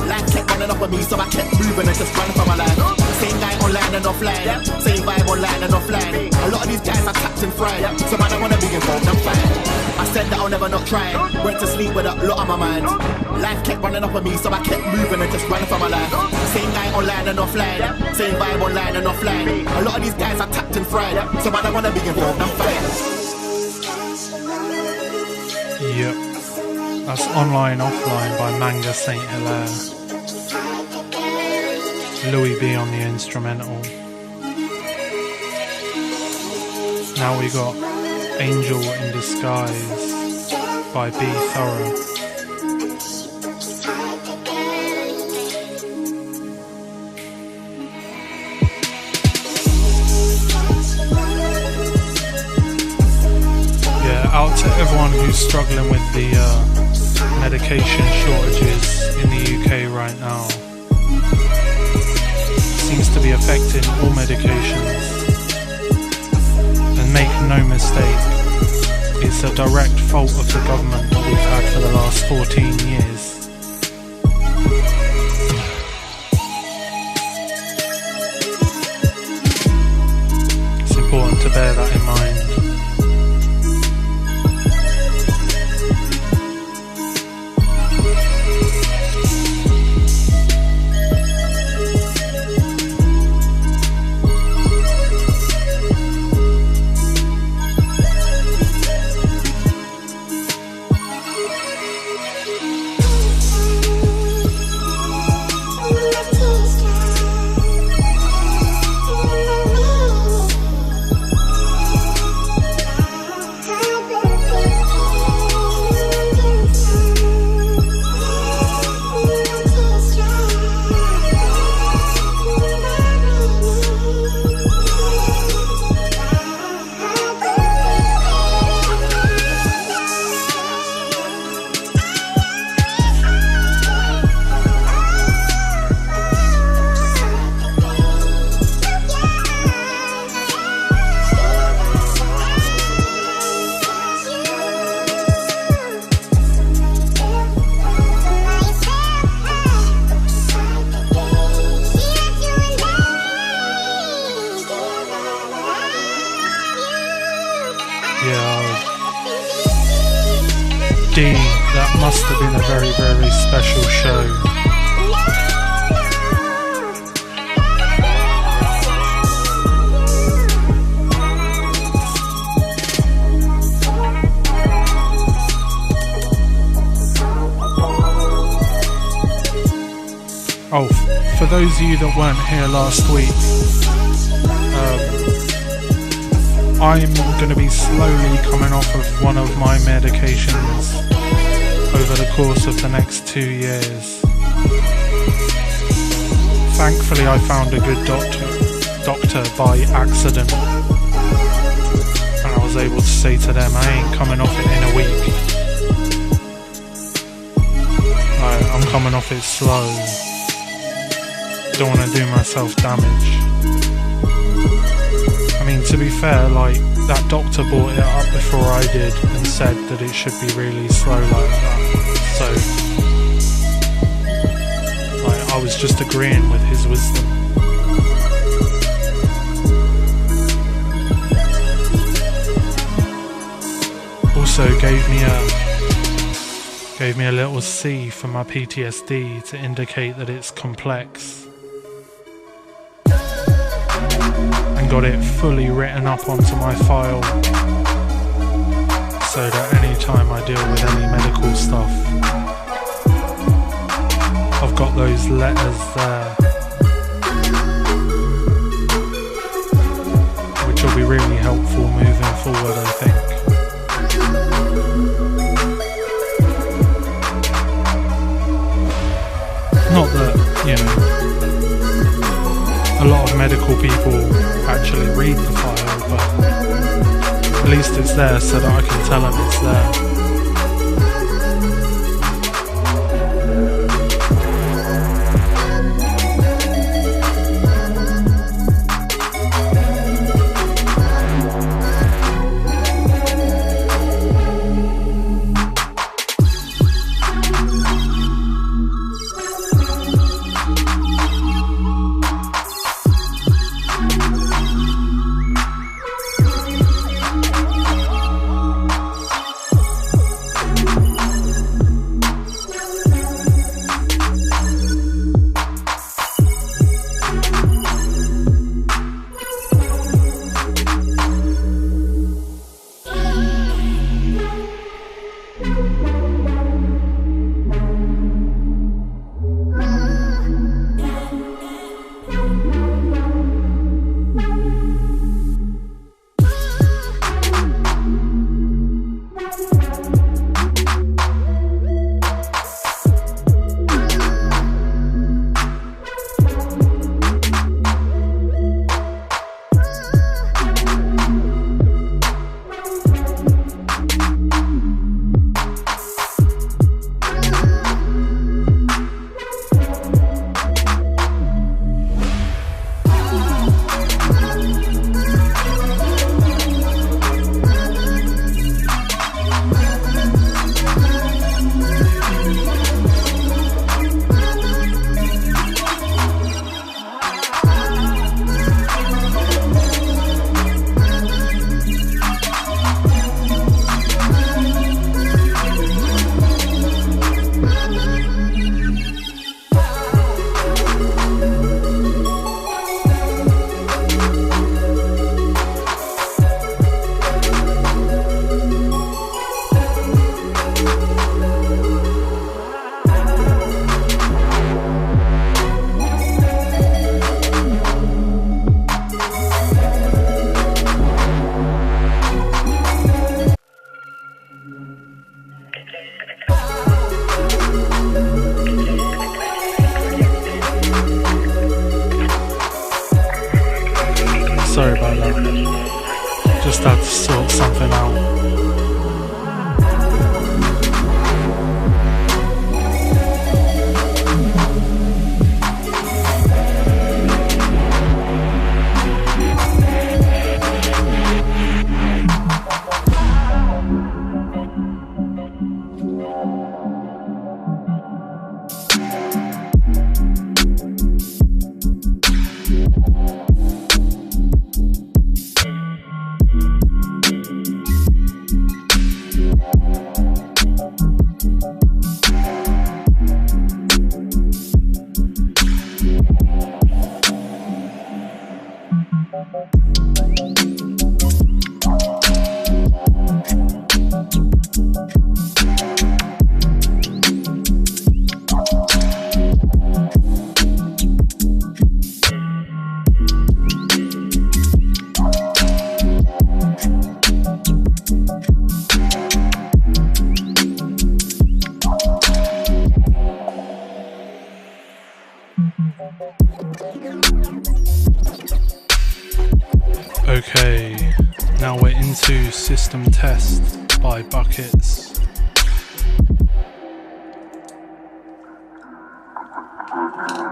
Life kept running up on me, so I kept moving and just ran for my life. Same guy online and offline, same vibe online and offline. A lot of these guys are tapped and fried, so I don't wanna be involved, I'm fine. I said that I'll never not try. Went to sleep with a lot on my mind. Life kept running up on me, so I kept moving and just ran for my life. Same guy online and offline, same vibe online and offline. A lot of these guys are tapped and fried, so I don't wanna be involved, I'm fine. Yep. That's Online Offline by Manga Saint Hilaire. Louis B on the instrumental. Now we got Angel in Disguise by B Thorough. Yeah, out to everyone who's struggling with the medication shortages in the UK right now. Seems to be affecting all medications. And make no mistake, it's a direct fault of the government that we've had for the last 14 years. It's important to bear that in mind. That must have been a very, very special show. Oh, for those of you that weren't here last week, I'm going to be slowly coming off of one of my medications over the course of the next 2 years. Thankfully, I found a good doctor by accident, and I was able to say to them, I ain't coming off it in a week. I'm coming off it slow. Don't want to do myself damage. I mean, to be fair, like, that doctor brought it up before I did and said that it should be really slow like that. So, like, I was just agreeing with his wisdom. also gave me a little C for my PTSD to indicate that it's complex, and got it fully written up onto my file so that any time I deal with any medical stuff, I've got those letters there, which will be really helpful moving forward, I think. Not that, a lot of medical people actually read the file, but at least it's there so that I can tell them it's there. Sorry about that. Just had to sort something out. Okay, now we're into System Test by Buckets.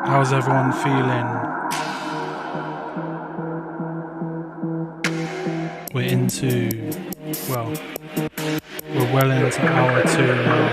How's everyone feeling? We're well into hour 2 now.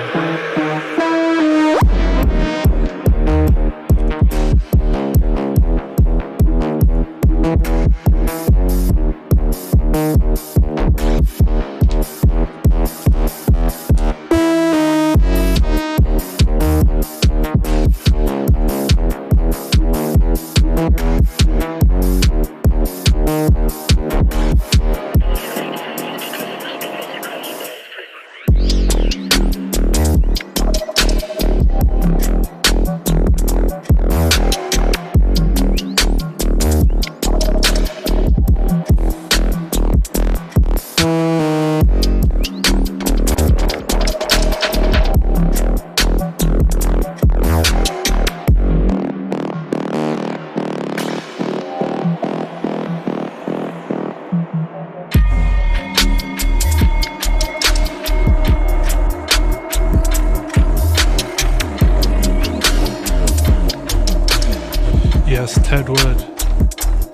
Ted Wood.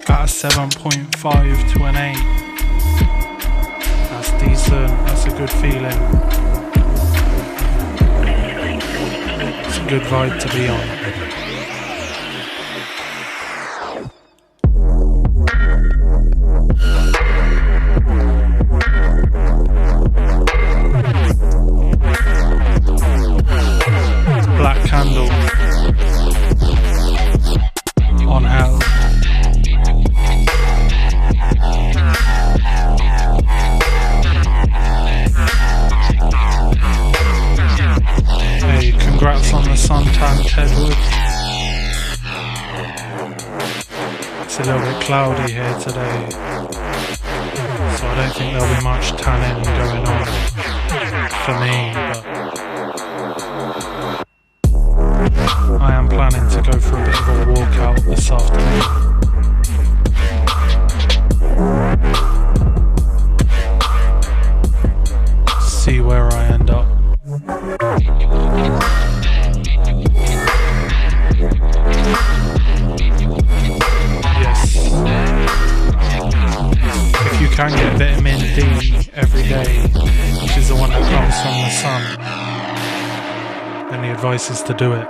Got a 7.5 to an 8. That's decent, that's a good feeling. It's a good vibe to be on. Black Candle on Hell. Hey, congrats on the suntan, Ted Wood. It's a little bit cloudy here today, so I don't think there'll be much tanning going on for me, but I am planning to go for a bit of a walkout this afternoon. See where I end up. Yes. If you can get vitamin D every day, which is the one that comes from the sun, then the advice is to do it.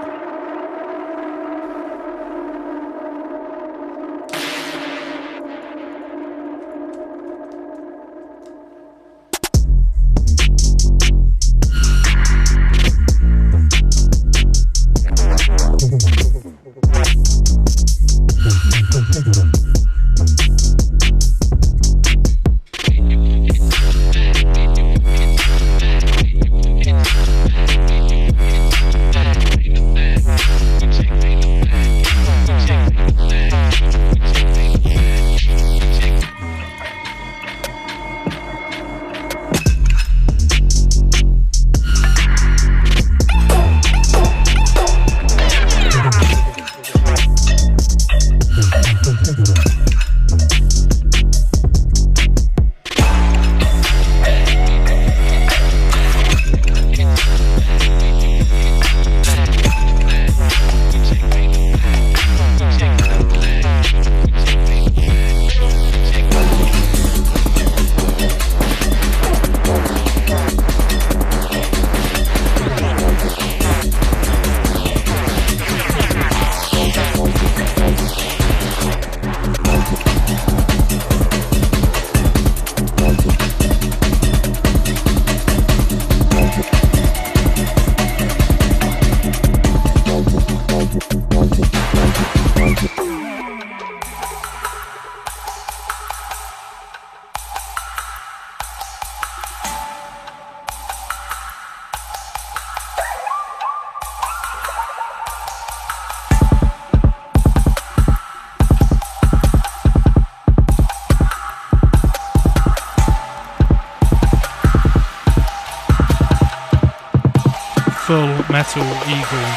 Full Metal Eagle,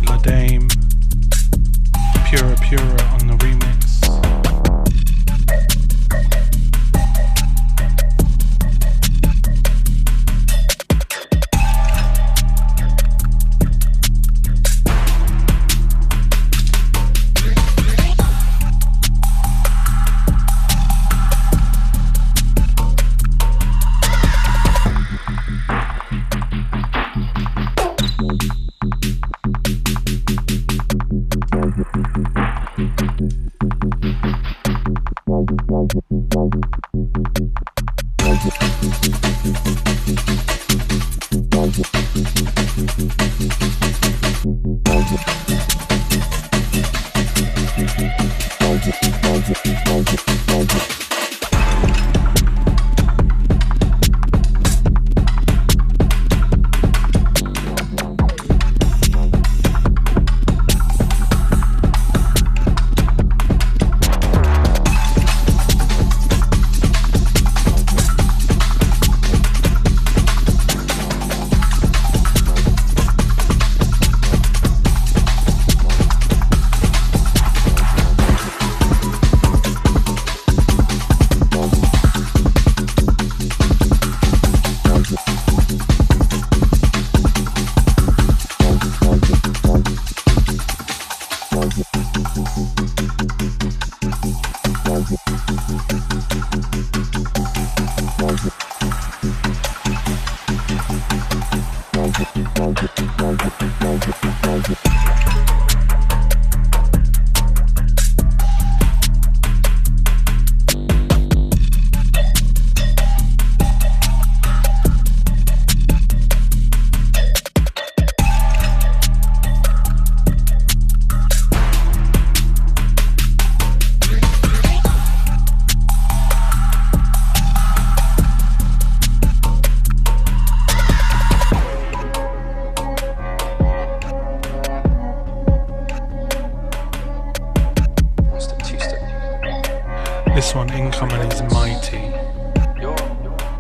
La Dame, Pura Pura on the remix.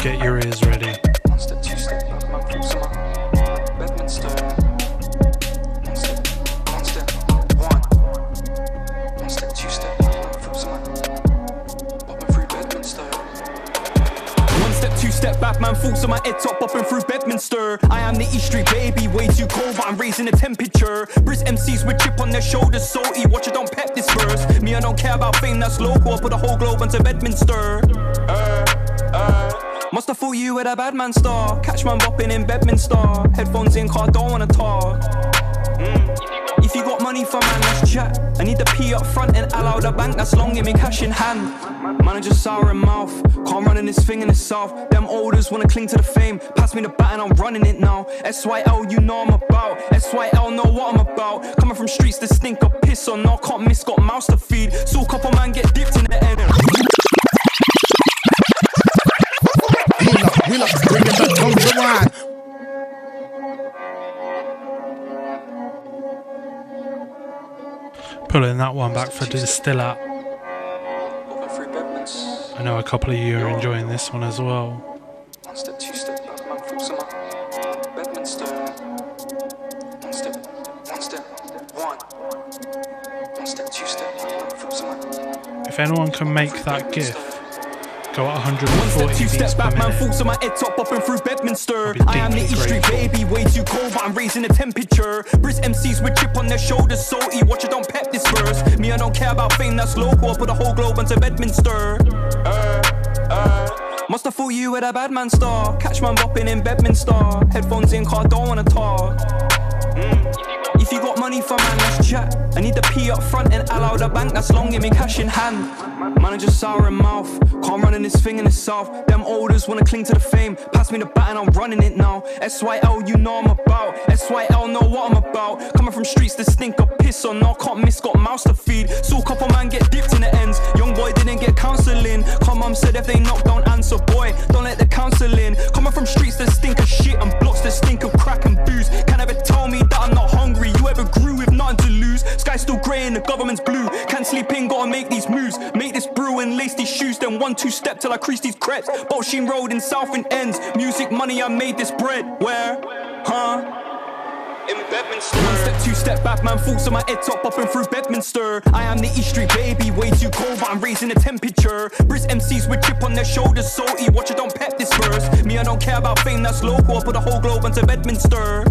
Get your ears ready. One step, two step, man, full summer. Bedminster. One step, one step, one. One step, two step, man, full summer. Popping through Bedminster. One step, two step back, man, thoughts on my head top, popping through Bedminster. I am the East Street baby, way too cold, but I'm raising the temperature. Brisk MCs with chip on their shoulders, salty, watch it, don't pep this verse. Me, I don't care about fame, that's local, I put the whole globe onto Bedminster. Must have thought you were a bad man star. Catch man bopping in Bedminster. Headphones in, car, don't wanna talk. If you got money for man, let's chat. I need the P up front and allow the bank that's long, give me cash in hand. Man, I just sour in mouth. Can't run in this thing in the south. Them olders wanna cling to the fame. Pass me the bat and I'm running it now. SYL, you know I'm about. SYL, know what I'm about. Coming from streets that stink of piss on. No, can't miss, got mouse to feed. So a couple man get dipped in the end. Wheel up, bring the back home to one. Pulling that one back for Distilla. I know a couple of you are enjoying this one as well. One step, two step, man, full summer. Bedminster. One step, one. One step, two step, man, full summer. If anyone can make that GIF go at 140 One step, two beats step per back, man, minute, thoughts on my head top, popping through Bedminster. I'll be I am the deeply East Street grateful. baby, way too cold, but I'm raising the temperature. Brisk MCs with chip on their shoulders, salty, watch it, don't pep this verse. Me, I don't care about fame, that's local, I put the whole globe onto Bedminster. Must have thought you were a bad man star. Catch man bopping in Bedminster. Headphones in, car, don't wanna talk. If you got money for man, let's chat. I need the P up front and allow the bank that's long, give me cash in hand. Man, I just sour in mouth. Can't run in this thing in the south. Them olders wanna cling to the fame. Pass me the bat and I'm running it now. SYL, you know I'm about. SYL, know what I'm about. Coming from streets that stink of piss on. No, can't miss, got mouse to feed. So a couple man get dipped in the ends. Young boy didn't get counselling. Come mum said if they knock, don't answer, boy. Don't let the counselling. Coming from streets that stink of shit and blocks that stink of crack and booze. Can't ever tell me that I'm not hungry. You ever grew with nothing to lose? Sky's still grey and the government's blue. Can't sleep in, gotta make these moves. Make this brew and lace these shoes. Then 1-2 step till I crease these crepes. Bolsheen Road in South and Ends. Music money, I made this bread. Where? Huh? In Bedminster. One step, two step back, man, thoughts on my head top, popping through Bedminster. I am the East Street baby, way too cold, but I'm raising the temperature. Brisk MCs with chip on their shoulders, salty, watch it, don't pep this verse. Me, I don't care about fame, that's local, I put the whole globe onto Bedminster.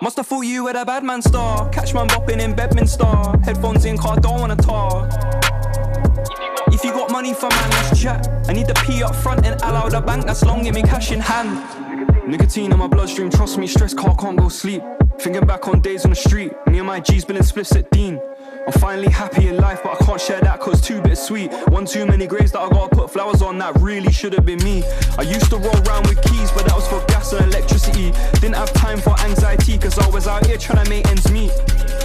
Must have thought you were a bad man star. Catch man bopping in Bedminster. Headphones in, car, don't wanna talk. If you got money for man, let's chat. I need the P up front and allow the bank that's long, give me cash in hand. Nicotine in my bloodstream, trust me, stress car, can't go sleep. Thinking back on days on the street, me and my G's been in spliffs at Dean. I'm finally happy in life, but I can't share that cause too bittersweet. One too many graves that I gotta put flowers on, that really should have been me. I used to roll around with keys, but that was for gas and electricity. Didn't have time for anxiety, cause I was out here trying to make ends meet.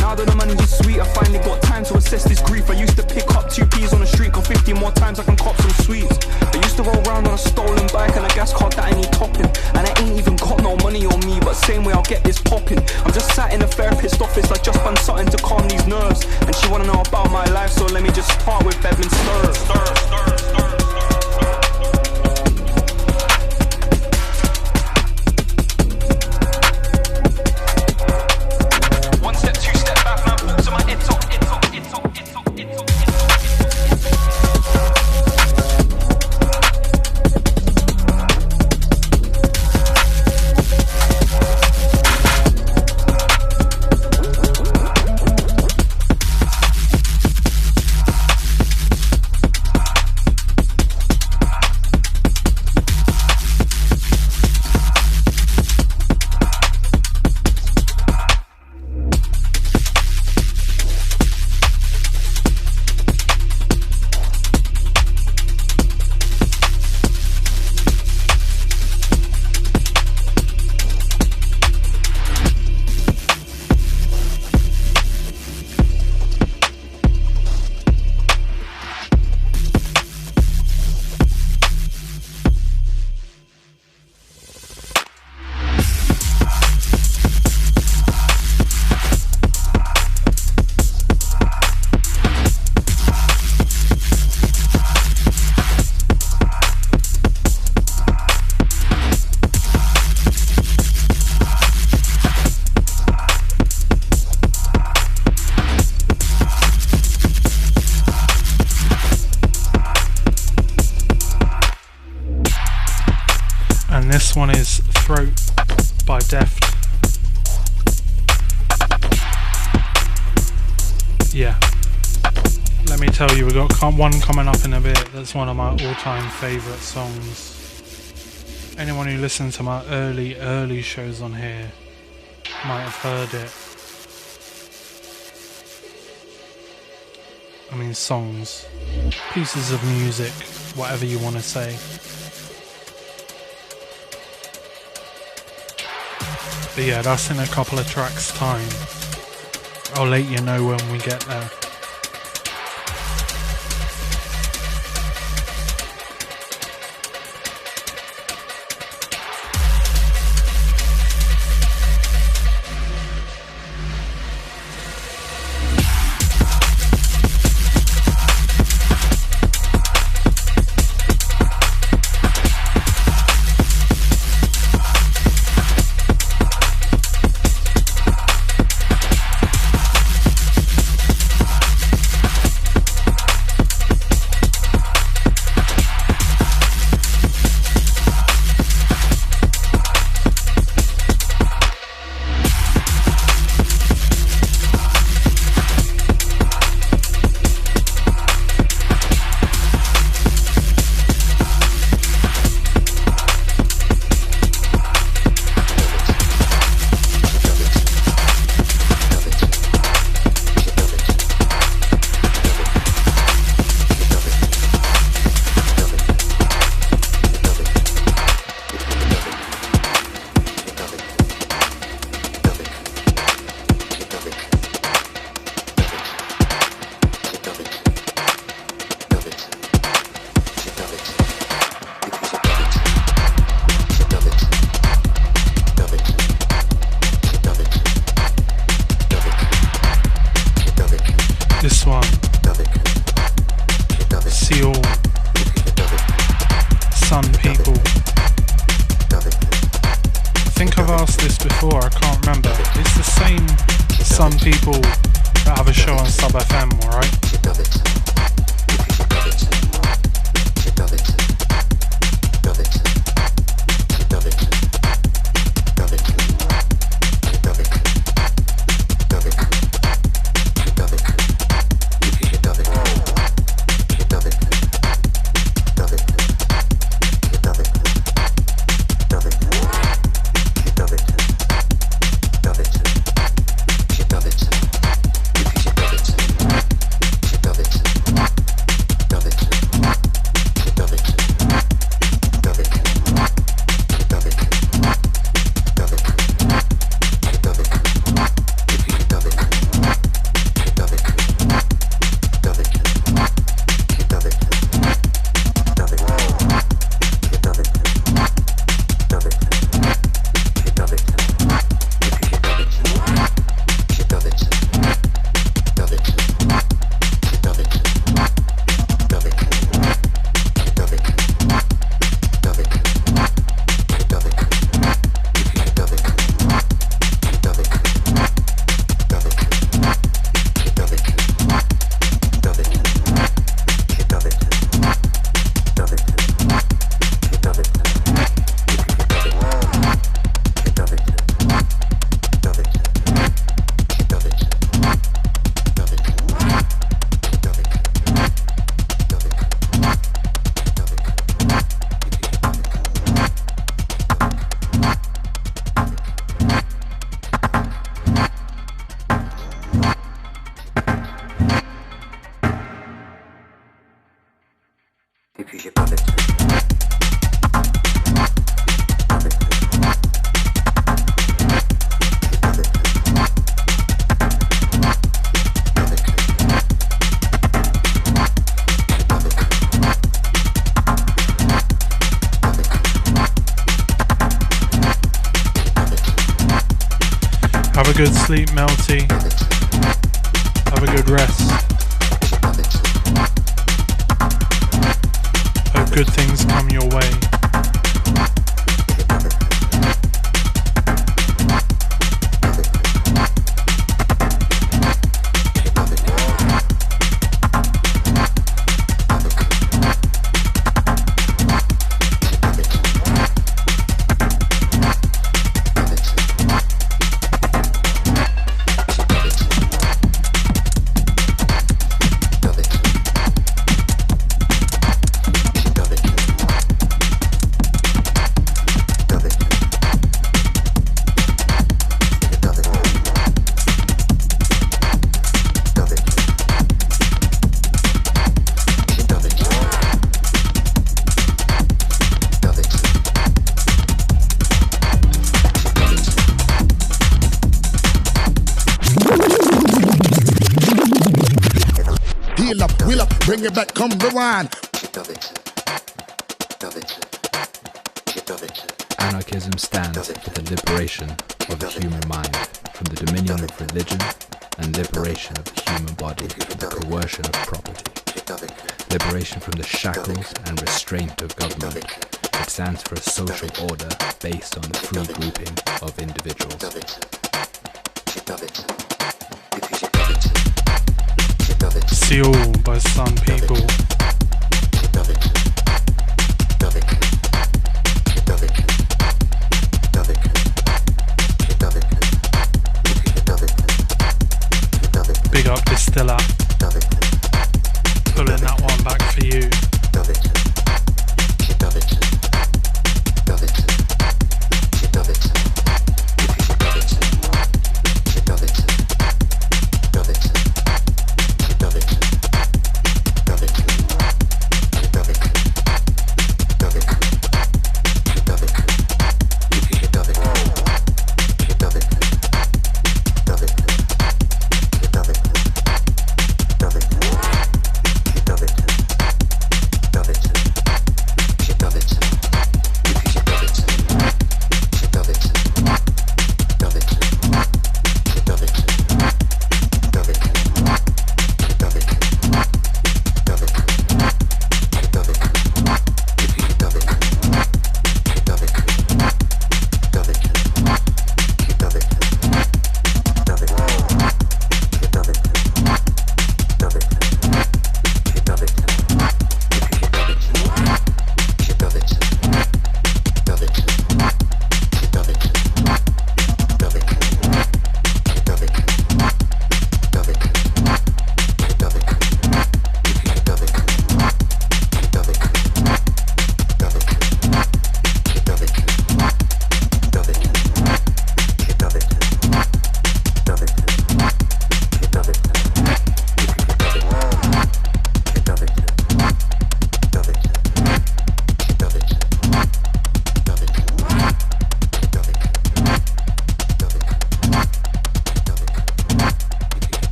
Now that the money is sweet, I finally got time to assess this grief. I used to pick up 2Ps on the street, cause 50 more times I can cop some sweets. I used to roll around on a stolen bike and a gas card that I need topping. And I ain't even got no money on me, but same way I'll get this popping. I'm just sat in a therapist's office, I just found something to calm these nerves. And she wanna know about my life, so let me just start with Bedminster. And this one is Throat by Deft. Yeah. Let me tell you, we got one coming up in a bit. That's one of my all-time favourite songs. Anyone who listened to my early shows on here might have heard it. I mean, songs, pieces of music, whatever you want to say. But yeah, that's in a couple of tracks' time. I'll let you know when we get there. Have a good sleep, Melty. Have a good rest. Hope good things come your way. Bring it back, come rewind. Anarchism stands for the liberation of the human mind from the dominion of religion and liberation of the human body from the coercion of property. Liberation from the shackles and restraint of government. It stands for a social order based on the free grouping of individuals. Seoul by some people. Big up Distiller. Pulling that one back for you.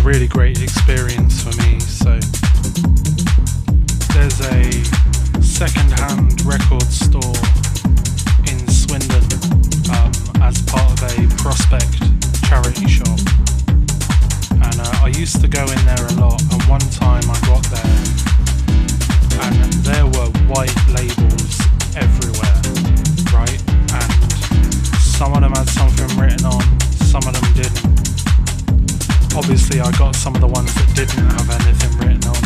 really great experience for me. So there's a second-hand record store in Swindon, as part of a Prospect charity shop. And I used to go in there a lot, and one time I got there and there were white labels everywhere, right? And some of them had something written on, some of them didn't. Obviously I got some of the ones that didn't have anything written on,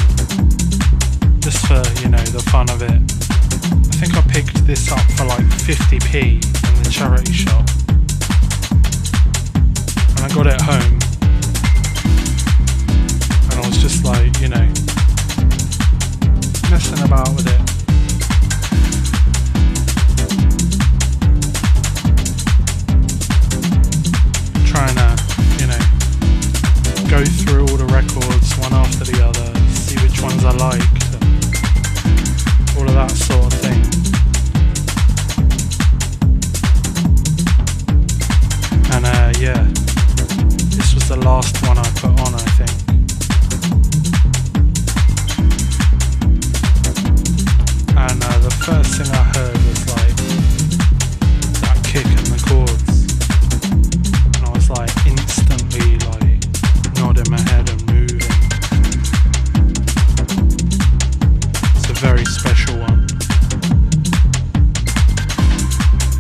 just for, you know, the fun of it. I think I picked this up for like 50p in the charity shop, and I got it home and I was just like, you know, messing about with it. Trying to, you know, go through all the records one after the other, see which ones I liked, and all of that sort of thing. And yeah, this was the last one I put on, I think. And the first thing I heard was like that kick and the chords, and I was like instantly like nodding my head and moving. It's a very special one,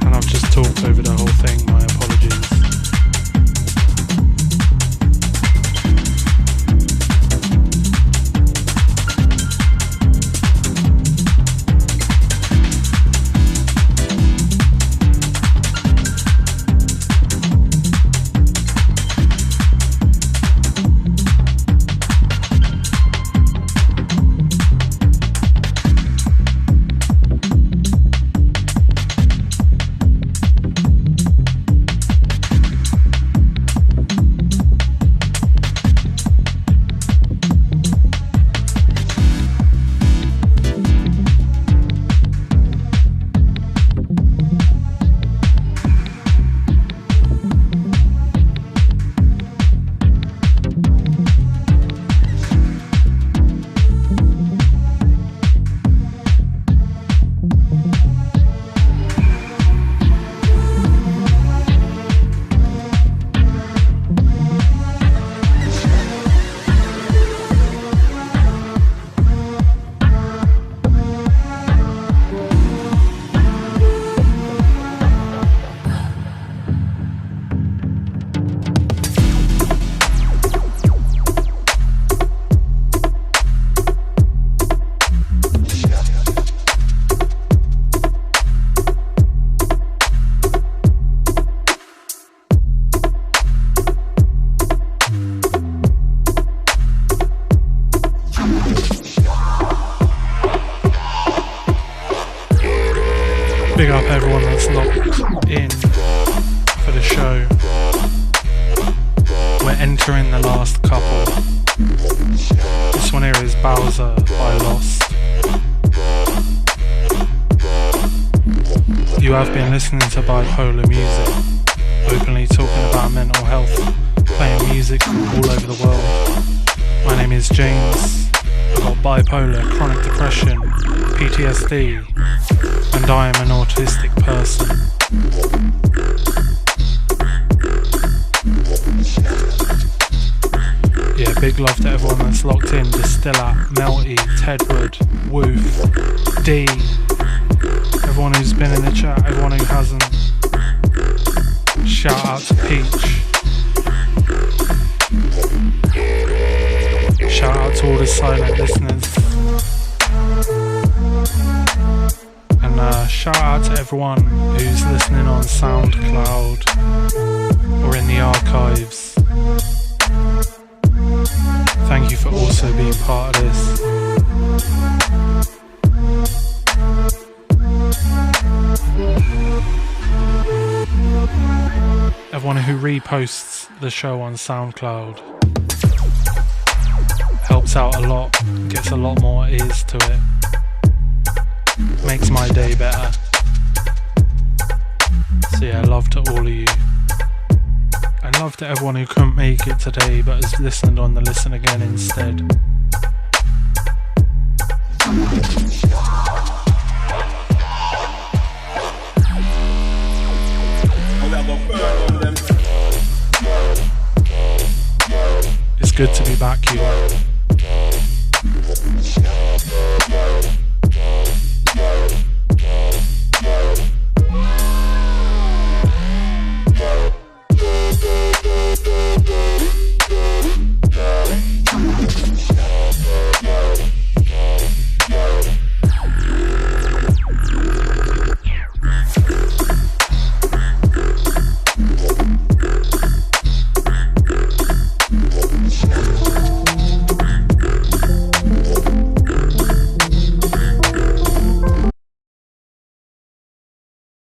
and I've just talked over the whole thing, my apologies. Big up everyone that's locked in for the show. We're entering the last couple. This one here is Bowser by Lost. You have been listening to Bipolar Music, openly talking about mental health, playing music all over the world. My name is James. I've got bipolar, chronic depression, PTSD, and I am an autistic person. Yeah, big love to everyone that's locked in. Distilla, Melty, Tedward, Woof, D, everyone who's been in the chat, everyone who hasn't. Shout out to Peach. Shout out to all the silent listeners. And shout out to everyone who's listening on SoundCloud or in the archives. Thank you for also being part of this. Everyone who reposts the show on SoundCloud helps out a lot, gets a lot more ears to it, makes my day better. So yeah, love to all of you. And love to everyone who couldn't make it today but has listened on the listen again instead. We'll have a It's good to be back, you.